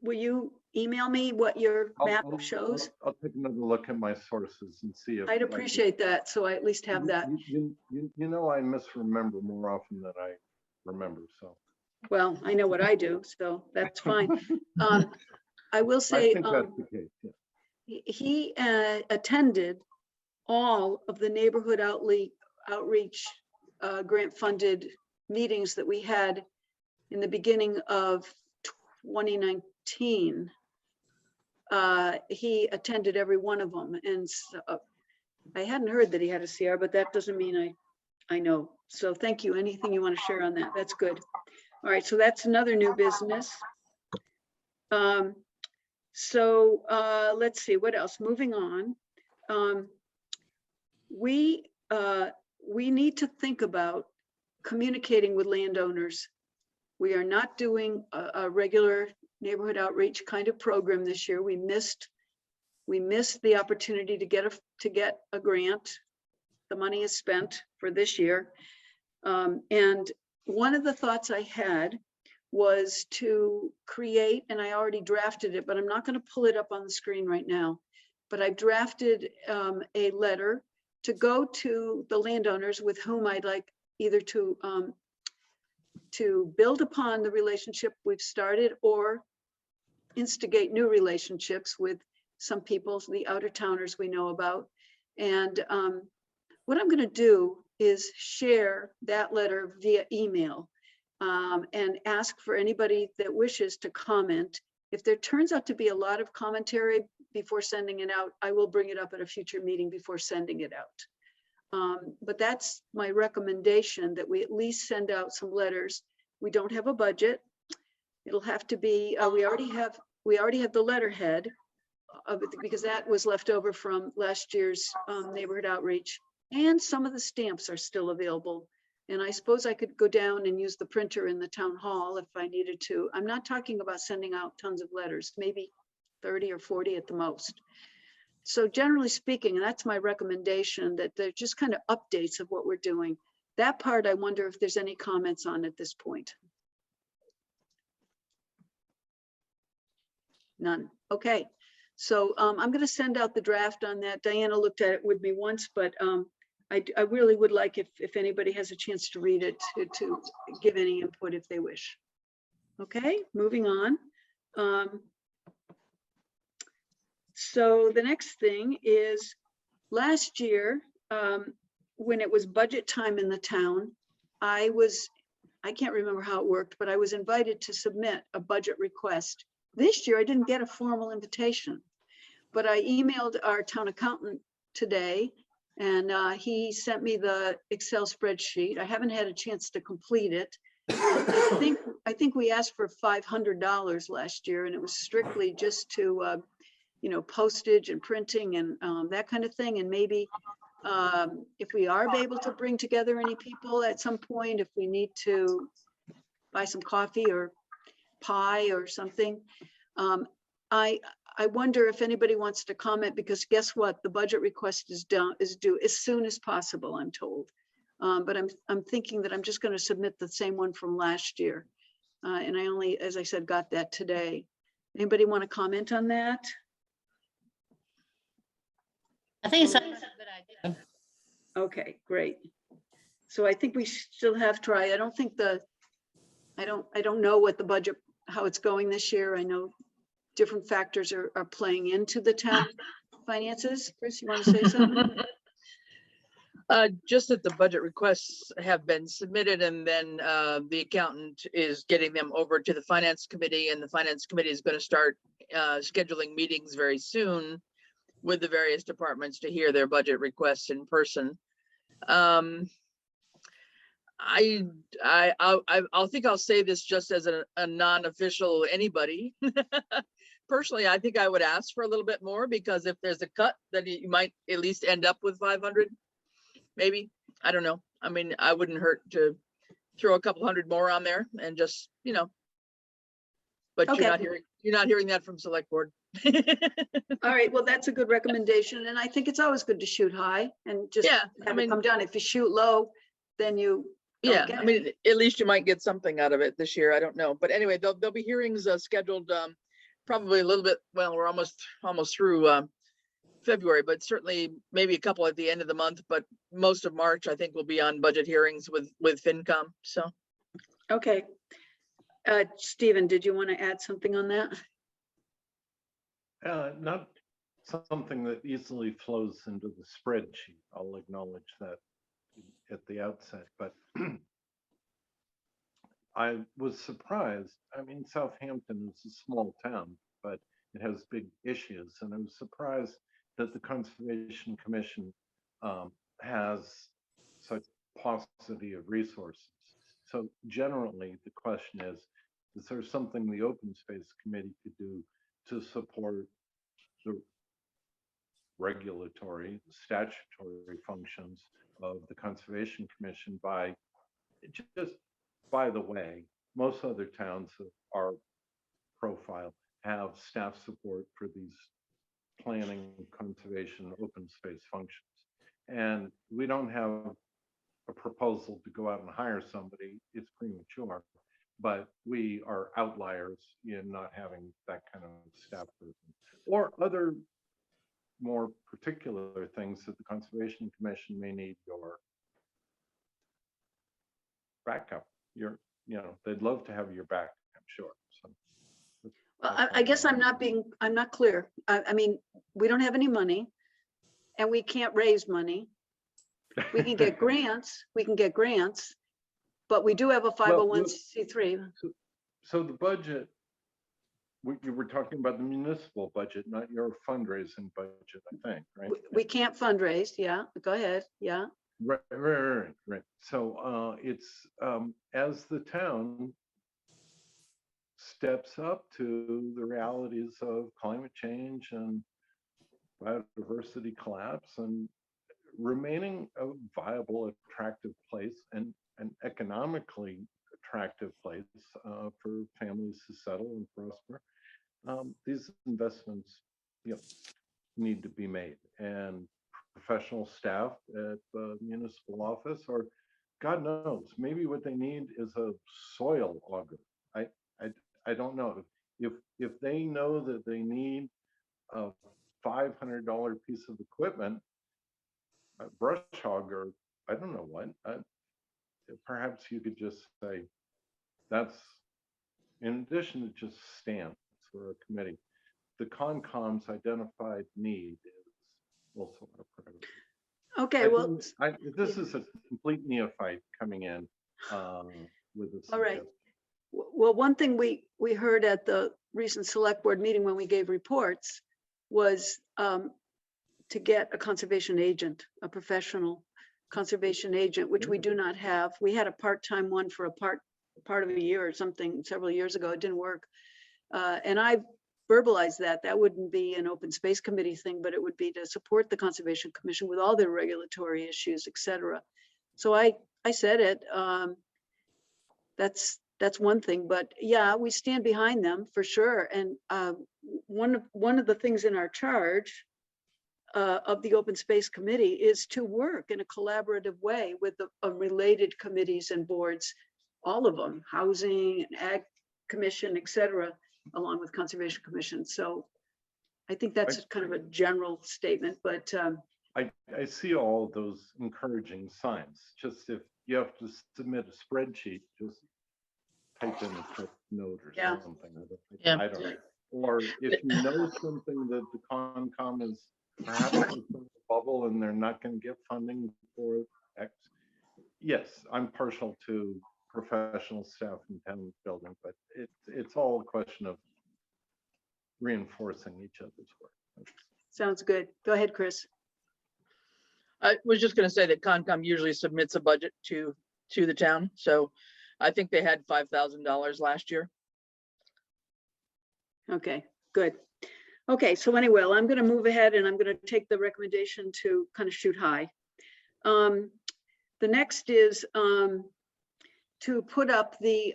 will you email me what your map shows? I'll take another look at my sources and see if I'd appreciate that. So I at least have that. You know, I misremember more often than I remember. So. Well, I know what I do, so that's fine. I will say, I think that's the case, yeah. he attended all of the neighborhood outreach grant funded meetings that we had in the beginning of 2019. He attended every one of them, and so, I hadn't heard that he had a CR, but that doesn't mean I know. So thank you. Anything you want to share on that? That's good. All right, so that's another new business. Let's see, what else? Moving on. We need to think about communicating with landowners. We are not doing a regular neighborhood outreach kind of program this year. We missed the opportunity to get a grant. The money is spent for this year. And one of the thoughts I had was to create, and I already drafted it, but I'm not going to pull it up on the screen right now, but I've drafted a letter to go to the landowners with whom I'd like either to build upon the relationship we've started or instigate new relationships with some people, the outer towners we know about. And what I'm going to do is share that letter via email and ask for anybody that wishes to comment. If there turns out to be a lot of commentary before sending it out, I will bring it up at a future meeting before sending it out. But that's my recommendation, that we at least send out some letters. We don't have a budget. It'll have to be, we already have the letterhead of it, because that was left over from last year's neighborhood outreach. And some of the stamps are still available. And I suppose I could go down and use the printer in the town hall if I needed to. I'm not talking about sending out tons of letters, maybe 30 or 40 at the most. So generally speaking, and that's my recommendation, that they're just kind of updates of what we're doing. That part, I wonder if there's any comments on at this point. None. Okay. So I'm going to send out the draft on that. Diana looked at it with me once, but I really would like, if anybody has a chance to read it, to give any input if they wish. Okay, moving on. So the next thing is, last year, when it was budget time in the town, I can't remember how it worked, but I was invited to submit a budget request. This year, I didn't get a formal invitation, but I emailed our town accountant today, and he sent me the Excel spreadsheet. I haven't had a chance to complete it. I think we asked for $500 last year, and it was strictly just to, you know, postage and printing and that kind of thing. And maybe if we are able to bring together any people at some point, if we need to buy some coffee or pie or something. I wonder if anybody wants to comment, because guess what? The budget request is due as soon as possible, I'm told. But I'm thinking that I'm just going to submit the same one from last year. And I only, as I said, got that today. Anybody want to comment on that? I think it's a good idea. Okay, great. So I think we still have try. I don't think I don't know what the budget, how it's going this year. I know different factors are playing into the town finances. Chris, you want to say something? Just that the budget requests have been submitted, and then the accountant is getting them over to the finance committee, and the finance committee is going to start scheduling meetings very soon with the various departments to hear their budget requests in person. I'll think I'll say this just as a non-official anybody. Personally, I think I would ask for a little bit more, because if there's a cut, then you might at least end up with 500, maybe. I don't know. I mean, I wouldn't hurt to throw a couple hundred more on there and just, you know. But Okay. you're not hearing that from select board. All right, well, that's a good recommendation. And I think it's always good to shoot high and just Yeah, have it come down. If you shoot low, then you don't Yeah, get I it. mean, at least you might get something out of it this year. I don't know. But anyway, there'll be hearings scheduled probably a little bit. Well, we're almost through February, but certainly maybe a couple at the end of the month. But most of March, I think, will be on budget hearings with FinCom. So. Okay. Stephen, did you want to add something on that? Not something that easily flows into the spreadsheet. I'll acknowledge that at the outset, but I was surprised. I mean, Southampton is a small town, but it has big issues, and I was surprised that the Conservation Commission has such paucity of resources. So generally, the question is there something the Open Space Committee could do to support the regulatory, statutory functions of the Conservation Commission by just, by the way, most other towns of our profile have staff support for these planning, conservation, open space functions. And we don't have a proposal to go out and hire somebody. It's premature, but we are outliers in not having that kind of staff person or other more particular things that the Conservation Commission may need your backup. They'd love to have your back, I'm sure. So, Well, I guess I'm not clear. I mean, we don't have any money and we can't raise money. We can get grants, but we do have a Well, 501c3. So the budget, you were talking about the municipal budget, not your fundraising budget, I think, right? We can't fundraise, yeah, go ahead, yeah. Right. So it's as the town steps up to the realities of climate change and biodiversity collapse and remaining a viable, attractive place and an economically attractive place for families to settle and prosper. These investments, need to be made, and professional staff at the municipal office, or God knows, maybe what they need is a soil auger. I don't know if they know that they need a $500 piece of equipment, a brush hogger, I don't know what. Perhaps you could just say that's in addition to just stamps for a committee. The Concom's identified need is also a priority. Okay, well, This is a complete neophyte coming in with this. all right. Well, one thing we heard at the recent select board meeting when we gave reports was to get a conservation agent, a professional conservation agent, which we do not have. We had a part-time one for a part of a year or something several years ago. It didn't work. And I verbalized that wouldn't be an open space committee thing, but it would be to support the Conservation Commission with all their regulatory issues, et cetera. So I said it. That's one thing, but yeah, we stand behind them for sure. And one of the things in our charge of the Open Space Committee is to work in a collaborative way with the related committees and boards, all of them, Housing, and Ag Commission, et cetera, along with Conservation Commission. So I think that's kind of a general statement, but I see all those encouraging signs. Just if you have to submit a spreadsheet, just type in a quick note or something. I don't know. Or if you know something that the Concom is perhaps in a bubble and they're not going to get funding for X. Yes, I'm partial to professional staff in town building, but it's all a question of reinforcing each other's work. sounds good. Go ahead, Chris. I was just gonna say that Concom usually submits a budget to the town, so I think they had $5,000 last year. Okay, good. Okay, so anyway, well, I'm going to move ahead and I'm going to take the recommendation to kind of shoot high. The next is to put up the,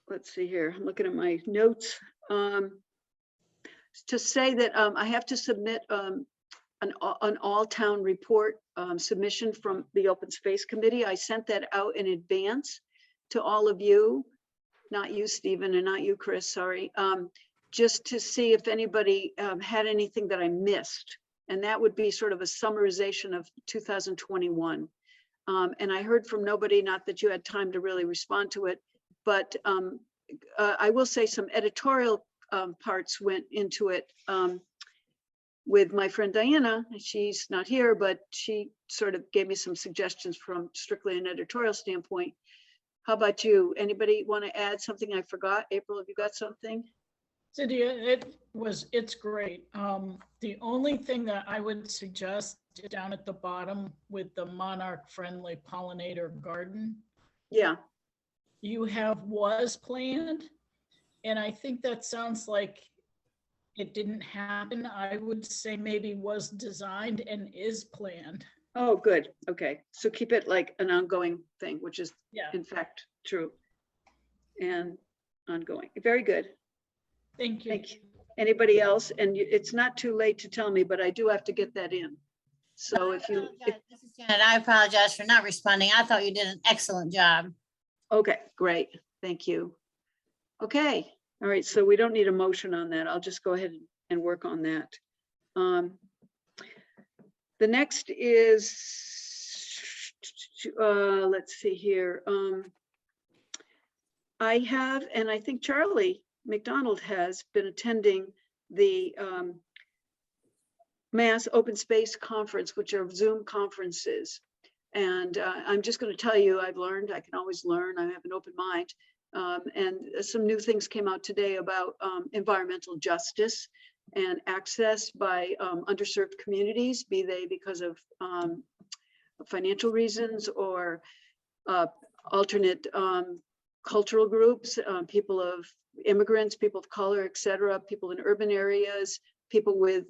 let's see here, I'm looking at my notes. To say that I have to submit an all-town report submission from the Open Space Committee. I sent that out in advance to all of you, not you, Stephen, and not you, Chris, sorry. Just to see if anybody had anything that I missed. And that would be sort of a summarization of 2021. And I heard from nobody, not that you had time to really respond to it, but I will say some editorial parts went into it with my friend Diana. She's not here, but she sort of gave me some suggestions from strictly an editorial standpoint. How about you? Anybody want to add something I forgot? April, have you got something? Cydia, it's great. The only thing that I would suggest down at the bottom with the monarch-friendly pollinator garden, Yeah, you have was planned, and I think that sounds like it didn't happen. I would say maybe was designed and is planned. oh, good. Okay, so keep it like an ongoing thing, which is in fact true and ongoing. Very good. Thank you. Thank you. Anybody else? And it's not too late to tell me, but I do have to get that in. So if you, This is Janet. I apologize for not responding. I thought you did an excellent job. okay, great. Thank you. Okay. All right. So we don't need a motion on that. I'll just go ahead and work on that. The next is, let's see here. I have, and I think Charlie McDonald has been attending the Mass Open Space Conference, which are Zoom conferences. And I'm just going to tell you, I've learned, I can always learn, I have an open mind. And some new things came out today about environmental justice and access by underserved communities, be they because of financial reasons or alternate cultural groups, people of immigrants, people of color, et cetera, people in urban areas, people with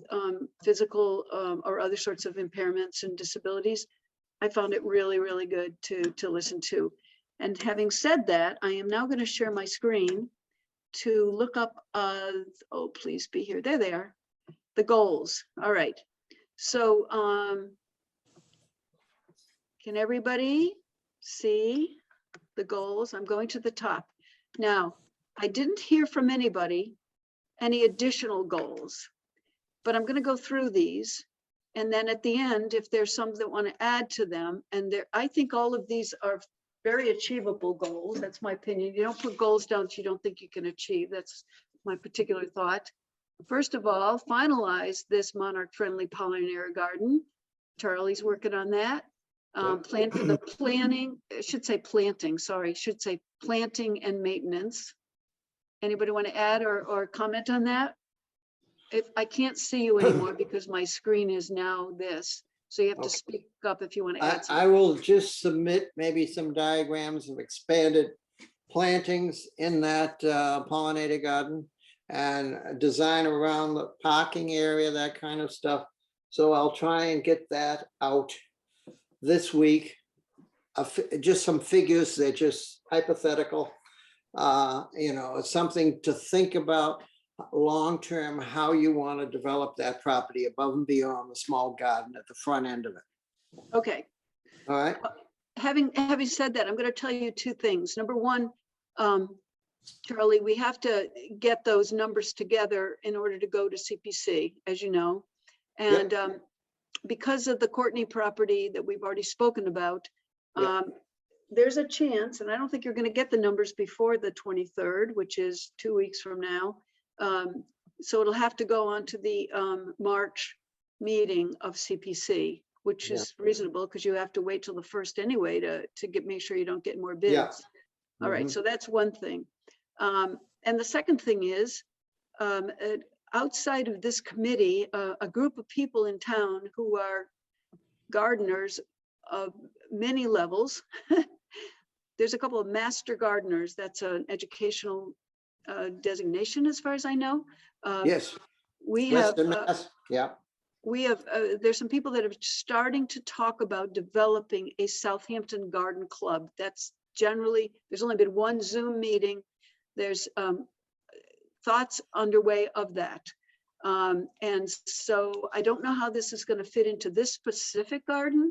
physical or other sorts of impairments and disabilities. I found it really, really good to listen to. And having said that, I am now going to share my screen to look up, oh, please be here. There they are, the goals. All right. So can everybody see the goals? I'm going to the top. Now, I didn't hear from anybody any additional goals, but I'm going to go through these. And then at the end, if there's some that want to add to them, and there, I think all of these are very achievable goals. That's my opinion. You don't put goals down that you don't think you can achieve. That's my particular thought. First of all, finalize this monarch-friendly pollinator garden. Charlie's working on that. Plan for the planning, I should say planting, sorry, should say planting and maintenance. Anybody want to add or comment on that? If I can't see you anymore because my screen is now this, so you have to speak up if you want to add something. I will just submit maybe some diagrams of expanded plantings in that pollinator garden and design around the parking area, that kind of stuff. So I'll try and get that out this week. Just some figures, they're just hypothetical. You know, it's something to think about long-term, how you want to develop that property above and beyond the small garden at the front end of it. Okay. All right. Having said that, I'm going to tell you two things. Number one, Charlie, we have to get those numbers together in order to go to CPC, as you know. And because of the Courtney property that we've already spoken about, there's a chance, and I don't think you're going to get the numbers before the 23rd, which is 2 weeks from now. So it'll have to go on to the March meeting of CPC, which is reasonable because you have to wait till the first anyway to make sure you don't get more bids. All right, so that's one thing. And the second thing is, outside of this committee, a group of people in town who are gardeners of many levels. There's a couple of master gardeners. That's an educational designation as far as I know. Yes. We have, We have, there's some people that are starting to talk about developing a Southampton garden club. That's generally, there's only been one Zoom meeting. There's thoughts underway of that. And so I don't know how this is going to fit into this specific garden,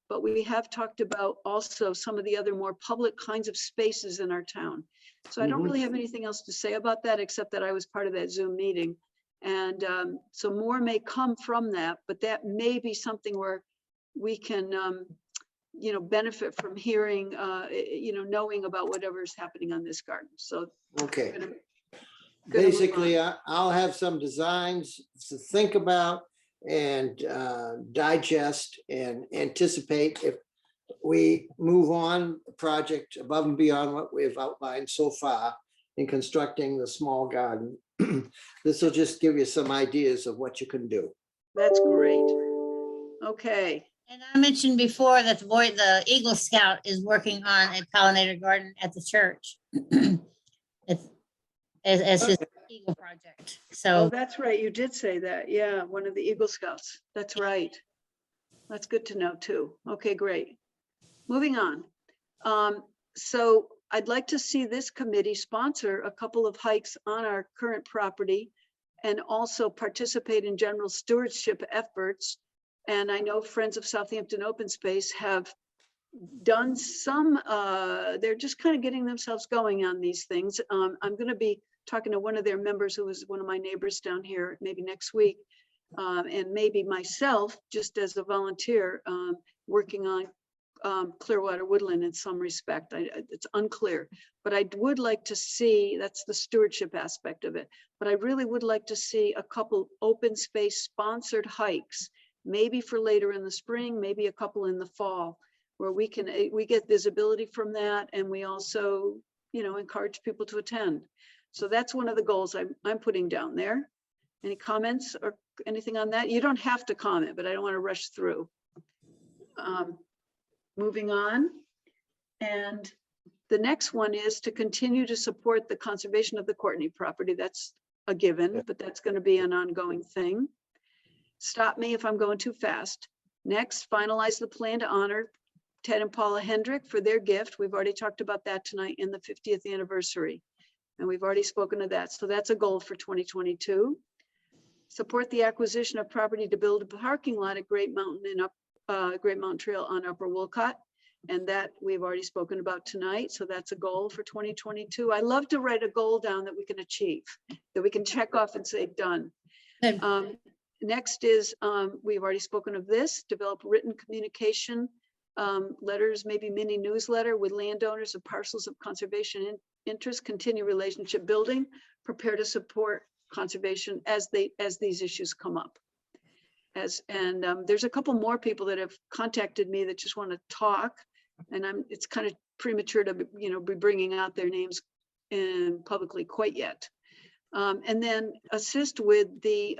but we have talked about also some of the other more public kinds of spaces in our town. So I don't really have anything else to say about that, except that I was part of that Zoom meeting. And so more may come from that, but that may be something where we can, you know, benefit from hearing, you know, knowing about whatever is happening on this garden. So okay. gonna Basically, I'll have some designs to think about and digest and anticipate if we move on the project above and beyond what we've outlined so far in constructing the small garden. This will just give you some ideas of what you can do. That's great. Okay. And I mentioned before that the Eagle Scout is working on a pollinator garden at the church. It's as his Eagle project. Oh, So that's right. You did say that. Yeah, one of the Eagle Scouts. That's right. That's good to know too. Okay, great. Moving on. So I'd like to see this committee sponsor a couple of hikes on our current property and also participate in general stewardship efforts. And I know Friends of Southampton Open Space have done some, they're just kind of getting themselves going on these things. I'm going to be talking to one of their members who is one of my neighbors down here, maybe next week, and maybe myself, just as a volunteer, working on Clearwater Woodland in some respect. It's unclear, but I would like to see, that's the stewardship aspect of it. But I really would like to see a couple open space sponsored hikes, maybe for later in the spring, maybe a couple in the fall, where we get visibility from that. And we also, encourage people to attend. So that's one of the goals I'm putting down there. Any comments or anything on that? You don't have to comment, but I don't want to rush through. Moving on. And the next one is to continue to support the conservation of the Courtney property. That's a given, but that's going to be an ongoing thing. Stop me if I'm going too fast. Next, finalize the plan to honor Ted and Paula Hendrick for their gift. We've already talked about that tonight in the 50th anniversary, and we've already spoken of that. So that's a goal for 2022. Support the acquisition of property to build a parking lot at Great Mountain Great Mountain Trail on Upper Wolcott. And that we've already spoken about tonight. So that's a goal for 2022. I love to write a goal down that we can achieve, that we can check off and say done. Good. Next is, we've already spoken of this, develop written communication, letters, maybe mini newsletter with landowners of parcels of conservation interest, continue relationship building, prepare to support conservation as these issues come up. There's a couple more people that have contacted me that just want to talk, and it's kind of premature to be bringing out their names in publicly quite yet. And then assist with the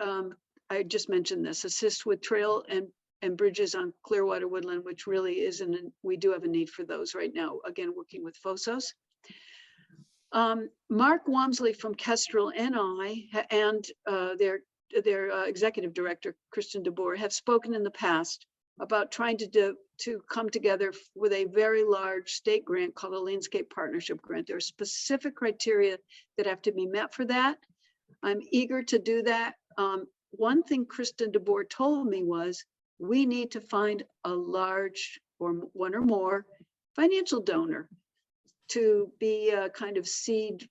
I just mentioned this, assist with trail and bridges on Clearwater Woodland, which really isn't. We do have a need for those right now. Again, working with FOSOS. Mark Walmsley from Kestrel and I and their executive director, Kristen DeBoer, have spoken in the past about trying to come together with a very large state grant called a landscape partnership grant. There are specific criteria that have to be met for that. I'm eager to do that. One thing Kristen DeBoer told me was we need to find a large or one or more financial donor to be a kind of seed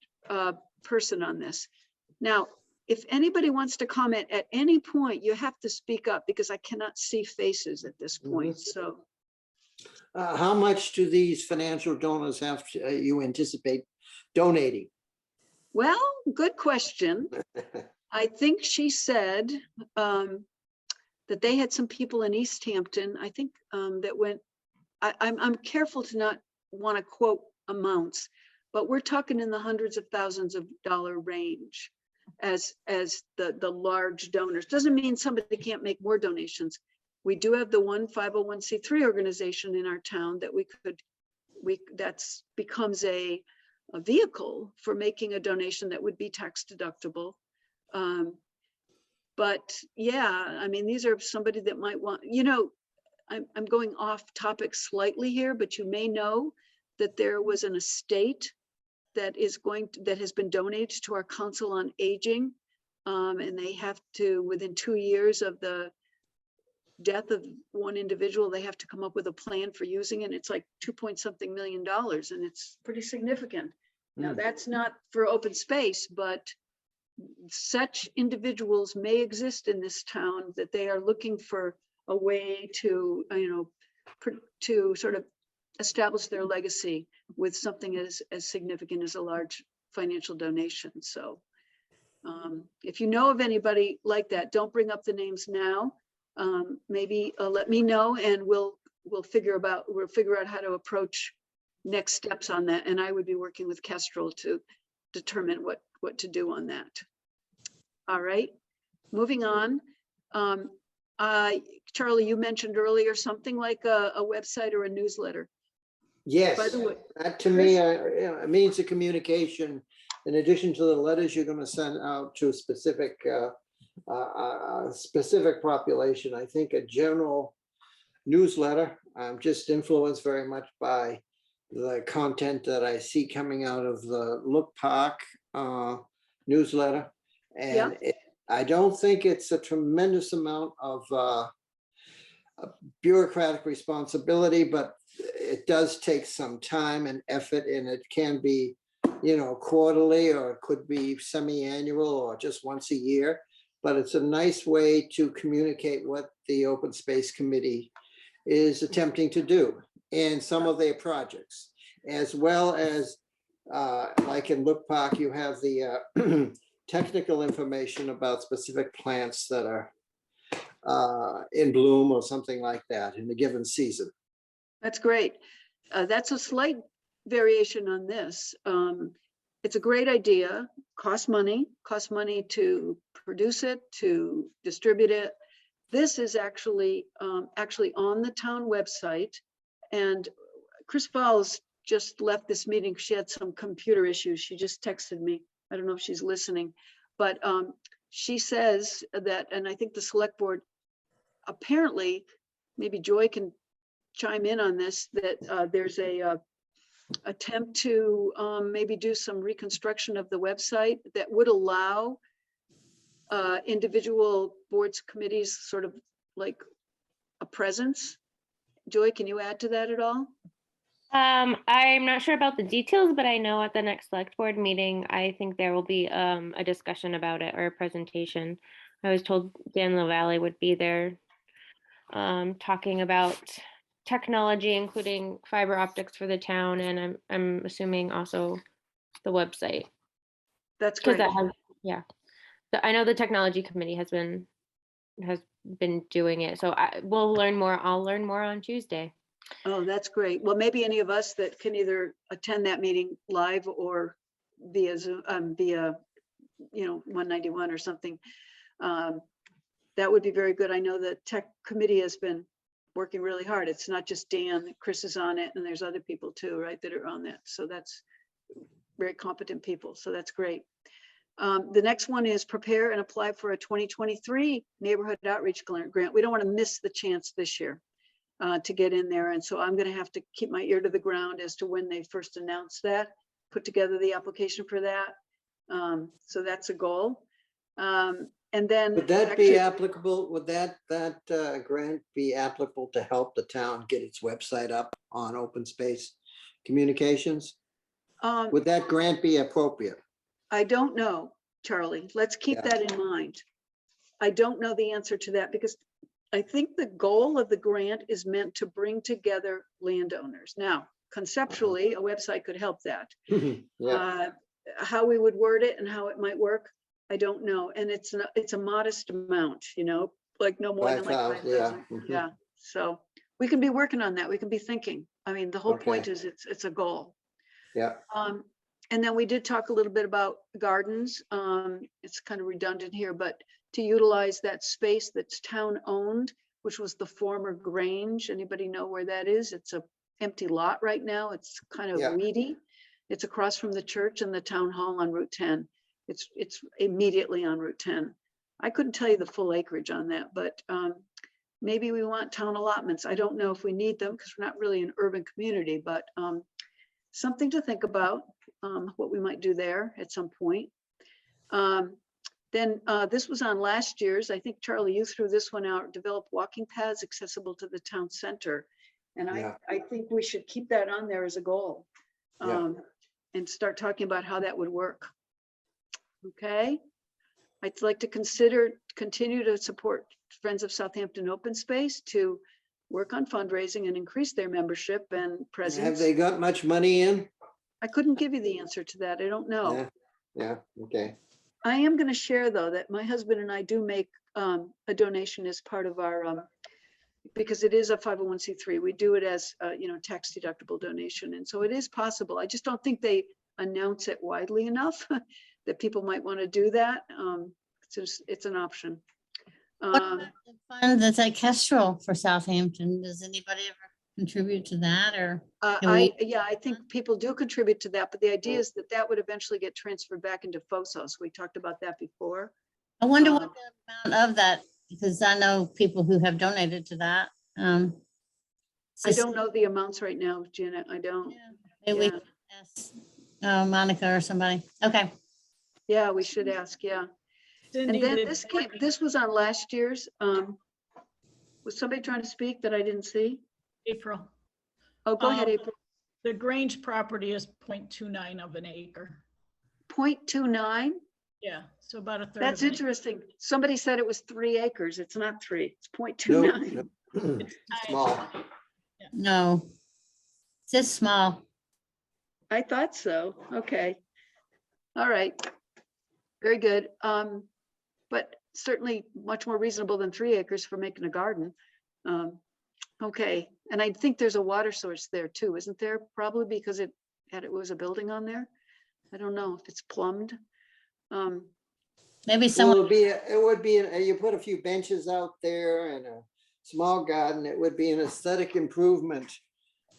person on this. Now, if anybody wants to comment at any point, you have to speak up because I cannot see faces at this point. So, How much do these financial donors have to, you anticipate donating? well, good question. I think she said that they had some people in Easthampton, I think that went, I'm careful to not want to quote amounts, but we're talking in the hundreds of thousands of dollar range as the large donors. Doesn't mean somebody can't make more donations. We do have the one 501c3 organization in our town that that's becomes a vehicle for making a donation that would be tax deductible. But yeah, I mean, these are somebody that might want, I'm going off topic slightly here, but you may know that there was an estate that has been donated to our Council on Aging. And they have to, within 2 years of the death of one individual, they have to come up with a plan for using it. It's like $2.something million, and it's pretty significant. Now, that's not for open space, but such individuals may exist in this town that they are looking for a way to, to sort of establish their legacy with something as significant as a large financial donation. So if you know of anybody like that, don't bring up the names now. Maybe let me know, and we'll figure out how to approach next steps on that. And I would be working with Kestrel to determine what to do on that. All right, moving on. Charlie, you mentioned earlier something like a website or a newsletter. Yes, By the way, that to me, it means a communication. In addition to the letters you're going to send out to specific population, I think a general newsletter. I'm just influenced very much by the content that I see coming out of the Look Park newsletter. And I don't think it's a tremendous amount of bureaucratic responsibility, but it does take some time and effort, and it can be, quarterly, or it could be semi-annual, or just once a year. But it's a nice way to communicate what the Open Space Committee is attempting to do. in some of their projects, as well as, like in Look Park, you have the technical information about specific plants that are in bloom or something like that in a given season. That's great. That's a slight variation on this. It's a great idea, costs money to produce it, to distribute it. This is actually on the town website. And Chris Fowles just left this meeting. She had some computer issues. She just texted me. I don't know if she's listening, but she says that, and I think the select board, apparently, maybe Joy can chime in on this, that there's a attempt to maybe do some reconstruction of the website that would allow individual boards, committees, sort of like a presence. Joy, can you add to that at all? I'm not sure about the details, but I know at the next select board meeting, I think there will be a discussion about it or a presentation. I was told Dan LaValle would be there talking about technology, including fiber optics for the town, and I'm assuming also the website. That's Because great. that has, yeah. So I know the technology committee has been doing it. So we'll learn more. I'll learn more on Tuesday. Oh, that's great. Well, maybe any of us that can either attend that meeting live or via Zoom, via 191 or something. That would be very good. I know the tech committee has been working really hard. It's not just Dan, Chris is on it, and there's other people too, right, that are on that. So that's very competent people. So that's great. The next one is prepare and apply for a 2023 neighborhood outreach grant. We don't want to miss the chance this year to get in there. And so I'm going to have to keep my ear to the ground as to when they first announce that, put together the application for that. So that's a goal. And then Would that be applicable? Would that grant be applicable to help the town get its website up on open space communications? Would that grant be appropriate? I don't know, Charlie. Let's keep Yeah. that in mind. I don't know the answer to that because I think the goal of the grant is meant to bring together landowners. Now, conceptually, a website could help that. Yeah, How we would word it and how it might work, I don't know. And it's a modest amount, like no more than like 5,000, yeah. 5,000. Mhm. Yeah. So we can be working on that. We can be thinking. I mean, the whole point Okay. is it's a goal. yeah. And then we did talk a little bit about gardens. It's kind of redundant here, but to utilize that space that's town owned, which was the former Grange. Anybody know where that is? It's a empty lot right now. It's kind of Yeah. weedy. It's across from the church and the town hall on Route 10. It's immediately on Route 10. I couldn't tell you the full acreage on that, but maybe we want town allotments. I don't know if we need them because we're not really an urban community, but something to think about, what we might do there at some point. Then this was on last year's. I think, Charlie, you threw this one out, develop walking paths accessible to the town center. And Yeah. I think we should keep that on there as a goal. Yeah. And start talking about how that would work. Okay. I'd like to continue to support Friends of Southampton Open Space to work on fundraising and increase their membership and presence. Have they got much money in? I couldn't give you the answer to that. I don't know. Yeah, yeah, okay. I am going to share, though, that my husband and I do make a donation as part of our, because it is a 501c3. We do it as, tax deductible donation. And so it is possible. I just don't think they announce it widely enough that people might want to do that. It's an option. What about the fund that's at Kestrel for Southampton? Does anybody ever contribute to that or? can we- I think people do contribute to that, but the idea is that that would eventually get transferred back into FOSOS. We talked about that before. I wonder what the amount of that, because I know people who have donated to that. I don't know the amounts right now, Janet. I don't. Maybe we Yeah. can ask Monica or somebody. Okay. Yeah, we should ask. Yeah. Cindy, And then did- this was on last year's. Was somebody trying to speak that I didn't see? April, Oh, go ahead, April. the Grange property is 0.29 of an acre. 0.29. Yeah, so about a third. That's of an acre. interesting. Somebody said it was 3 acres. It's not 3. It's No, 0.29. no. Small. No. Just small. I thought so. Okay. All right. Very good. But certainly much more reasonable than 3 acres for making a garden. Okay, and I think there's a water source there too, isn't there? Probably because it was a building on there. I don't know if it's plumbed. Maybe Well, someone, it would be, you put a few benches out there and a small garden, it would be an aesthetic improvement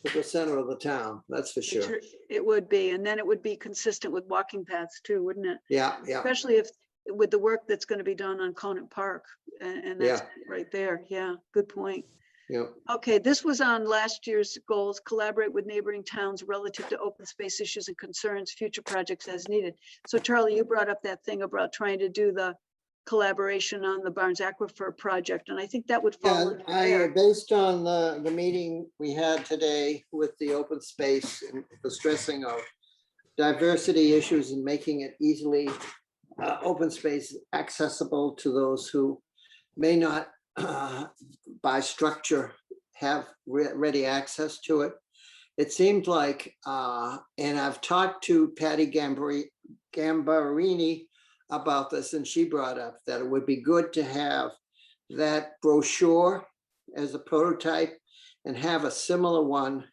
to the center of the town, that's for sure. It would be, and then it would be consistent with walking paths too, wouldn't it? Yeah, yeah, Especially if, with the work that's going to be done on Conant Park, and that's right there. Yeah, good point. yeah. Okay, this was on last year's goals, collaborate with neighboring towns relative to open space issues and concerns, future projects as needed. So Charlie, you brought up that thing about trying to do the collaboration on the Barnes Aquifer project, and I think that would fall And under there. based on the meeting we had today with the open space and the stressing of diversity issues and making it easily open space accessible to those who may not by structure have ready access to it. It seemed like, and I've talked to Patty Gambarini about this, and she brought up that it would be good to have that brochure as a prototype and have a similar one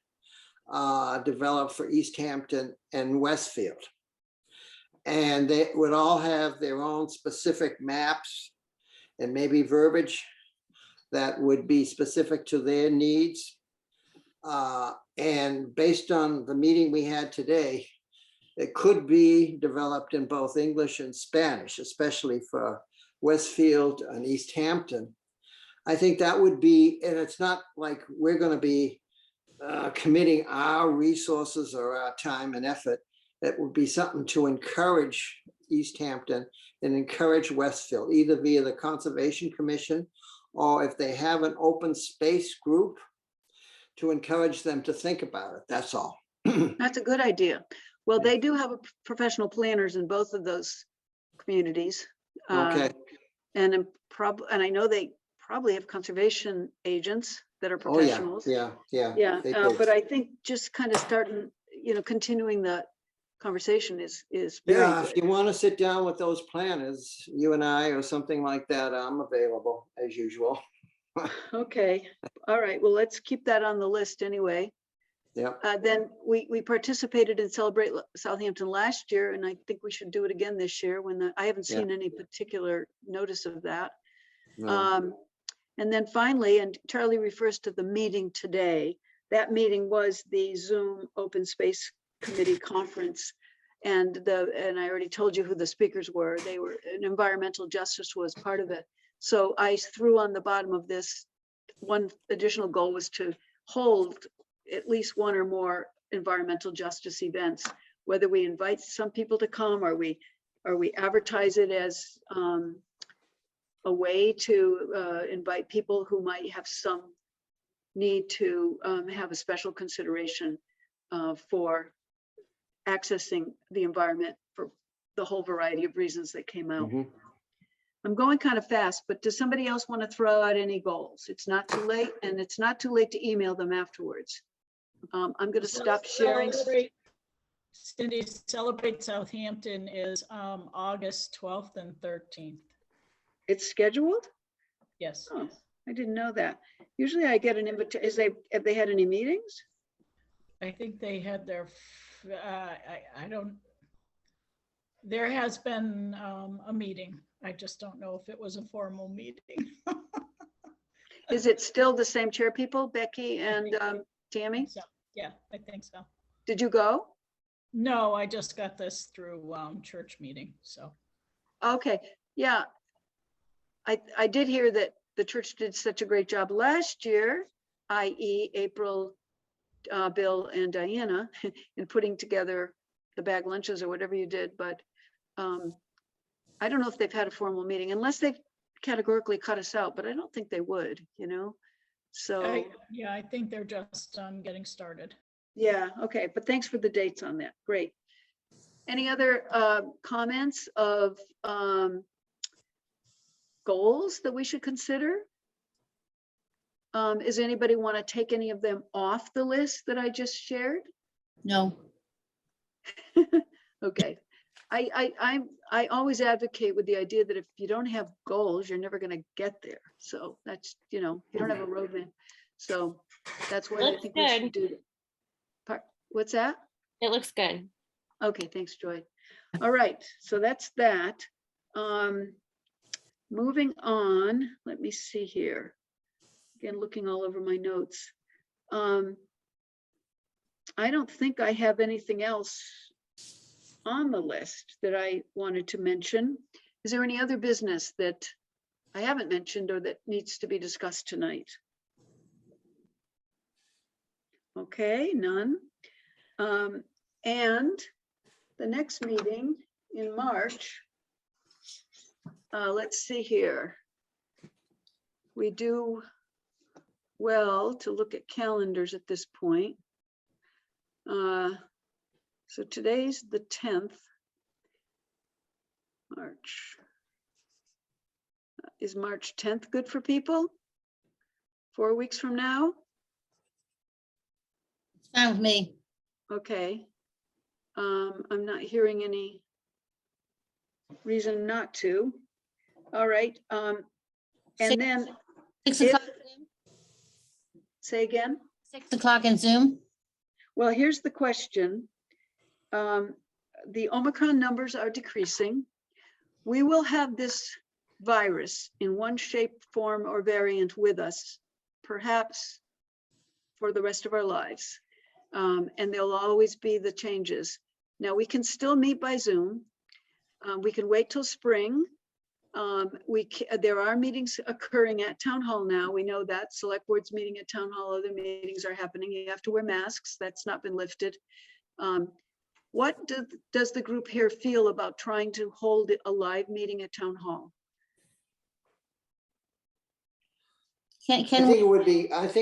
developed for Easthampton and Westfield. And they would all have their own specific maps and maybe verbiage that would be specific to their needs. And based on the meeting we had today, it could be developed in both English and Spanish, especially for Westfield and Easthampton. I think that would be, and it's not like we're going to be committing our resources or our time and effort. That would be something to encourage Easthampton and encourage Westfield, either via the Conservation Commission or if they have an open space group, to encourage them to think about it. That's all. That's a good idea. Well, Yeah. they do have professional planners in both of those communities. Okay. And I know they probably have conservation agents that are Oh, yeah, professionals. yeah, yeah. Yeah, they do. but I think just kind of starting, continuing the conversation is very Yeah, if good. you want to sit down with those planners, you and I or something like that, I'm available as usual. Okay, all right, well, let's keep that on the list anyway. Yeah, Then we participated in Celebrate Southampton last year, and I think we should do it again this year I haven't Yeah. seen any particular notice of that. no, And then finally, and Charlie refers to the meeting today, that meeting was the Zoom Open Space Committee conference. And I already told you who the speakers were. They were, environmental justice was part of it. So I threw on the bottom of this, one additional goal was to hold at least one or more environmental justice events, whether we invite some people to come or we advertise it as a way to invite people who might have some need to have a special consideration for accessing the environment for the whole variety of reasons that came out. mhm. I'm going kind of fast, but does somebody else want to throw out any goals? It's not too late, and it's not too late to email them afterwards. I'm going to stop sharing. Cindy, Celebrate Southampton is August 12th and 13th. It's scheduled? Yes. Oh, I didn't know that. Usually I get an invitation. Have they had any meetings? I think they had their, I don't, there has been a meeting. I just don't know if it was a formal meeting. Is it still the same chair people, Becky and Tammy? So, yeah, I think so. Did you go? No, I just got this through church meeting, so. Okay, yeah. I did hear that the church did such a great job last year, i.e. April, Bill and Diana, in putting together the bag lunches or whatever you did, but I don't know if they've had a formal meeting unless they've categorically cut us out, but I don't think they would, so. Yeah, I think they're just getting started. Yeah, okay, but thanks for the dates on that. Great. Any other comments of goals that we should consider? Does anybody want to take any of them off the list that I just shared? No, Okay. I always advocate with the idea that if you don't have goals, you're never going to get there. So that's, you don't have a roadmap. So that's why I Looks think we should good. do that. What's that? It looks good. Okay, thanks, Joy. All right, so that's that. Moving on, let me see here. Again, looking all over my notes. I don't think I have anything else on the list that I wanted to mention. Is there any other business that I haven't mentioned or that needs to be discussed tonight? Okay, none. And the next meeting in March, let's see here. We do well to look at calendars at this point. So today's the 10th. March. Is March 10th good for people? 4 weeks from now? it's fine with me. Okay. I'm not hearing any reason not to. All right. And then 6 if- o'clock, say again. 6 o'clock in Zoom. Well, here's the question. The Omicron numbers are decreasing. We will have this virus in one shape, form, or variant with us, perhaps for the rest of our lives. And there'll always be the changes. Now, we can still meet by Zoom. We can wait till spring. There are meetings occurring at Town Hall now. We know that. Select Board's meeting at Town Hall, other meetings are happening. You have to wear masks. That's not been lifted. What does the group here feel about trying to hold a live meeting at Town Hall? Can I we, think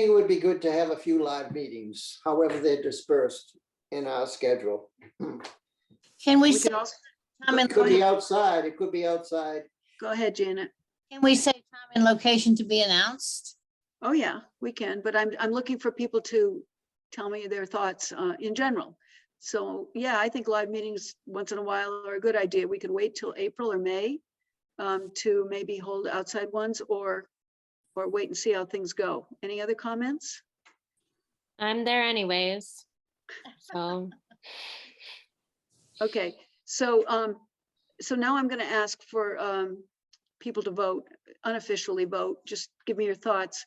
it would be good to have a few live meetings, however they're dispersed in our schedule. can we We say can also, time It and, could be outside, it could be outside. go ahead, Janet. can we say time and location to be announced? Oh, yeah, we can, but I'm looking for people to tell me their thoughts in general. So, yeah, I think live meetings once in a while are a good idea. We could wait till April or May to maybe hold outside ones or wait and see how things go. Any other comments? I'm there anyways. So Okay, so so now I'm going to ask for people to vote, unofficially vote. Just give me your thoughts.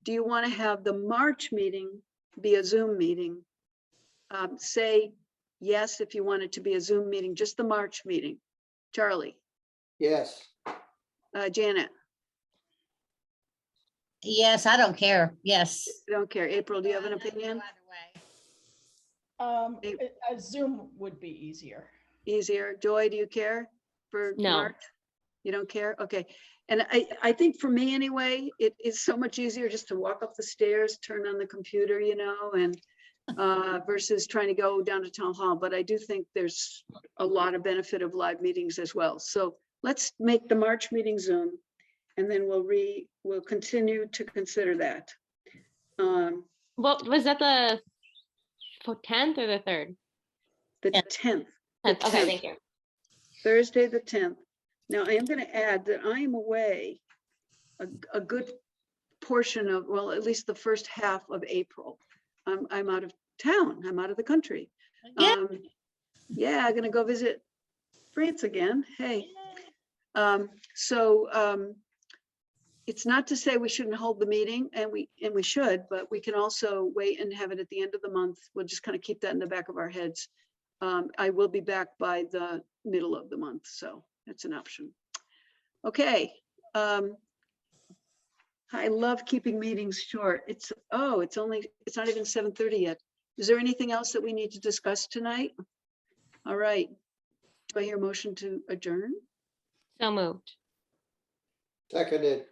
Do you want to have the March meeting be a Zoom meeting? Say yes if you want it to be a Zoom meeting, just the March meeting. Charlie, Yes, Janet, Yes, I don't care. Yes. I don't care. April, do you have an opinion? A Zoom would be easier. Easier. Joy, do you care for No. March? You don't care? Okay. And I think for me anyway, it is so much easier just to walk up the stairs, turn on the computer, and versus trying to go down to Town Hall. But I do think there's a lot of benefit of live meetings as well. So let's make the March meeting Zoom, and then we'll continue to consider that. what was that, the 10th or the 3rd? The Yeah. 10th. 10th. Okay, 10th. thank you. Thursday, the 10th. Now, I am going to add that I am away a good portion of, well, at least the first half of April. I'm out of town. I'm out of the country. Yeah. Yeah, I'm going to go visit France again. Hey. It's not to say we shouldn't hold the meeting, and we should, but we can also wait and have it at the end of the month. We'll just kind of keep that in the back of our heads. I will be back by the middle of the month, so that's an option. Okay. I love keeping meetings short. It's not even 7:30 yet. Is there anything else that we need to discuss tonight? All right. Do I hear a motion to adjourn? So moved. seconded.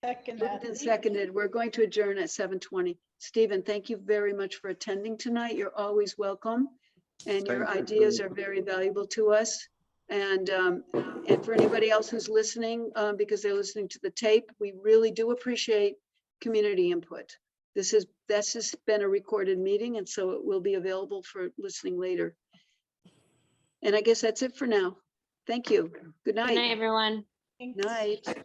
Second Moved and seconded. We're going to adjourn at 7:20. Stephen, thank you very much for attending tonight. You're always welcome. And your Thank you. ideas are very valuable to us. And for anybody else who's listening, because they're listening to the tape, we really do appreciate community input. This has been a recorded meeting, and so it will be available for listening later. And I guess that's it for now. Thank you. Good Good night, night. everyone. Thanks. Night.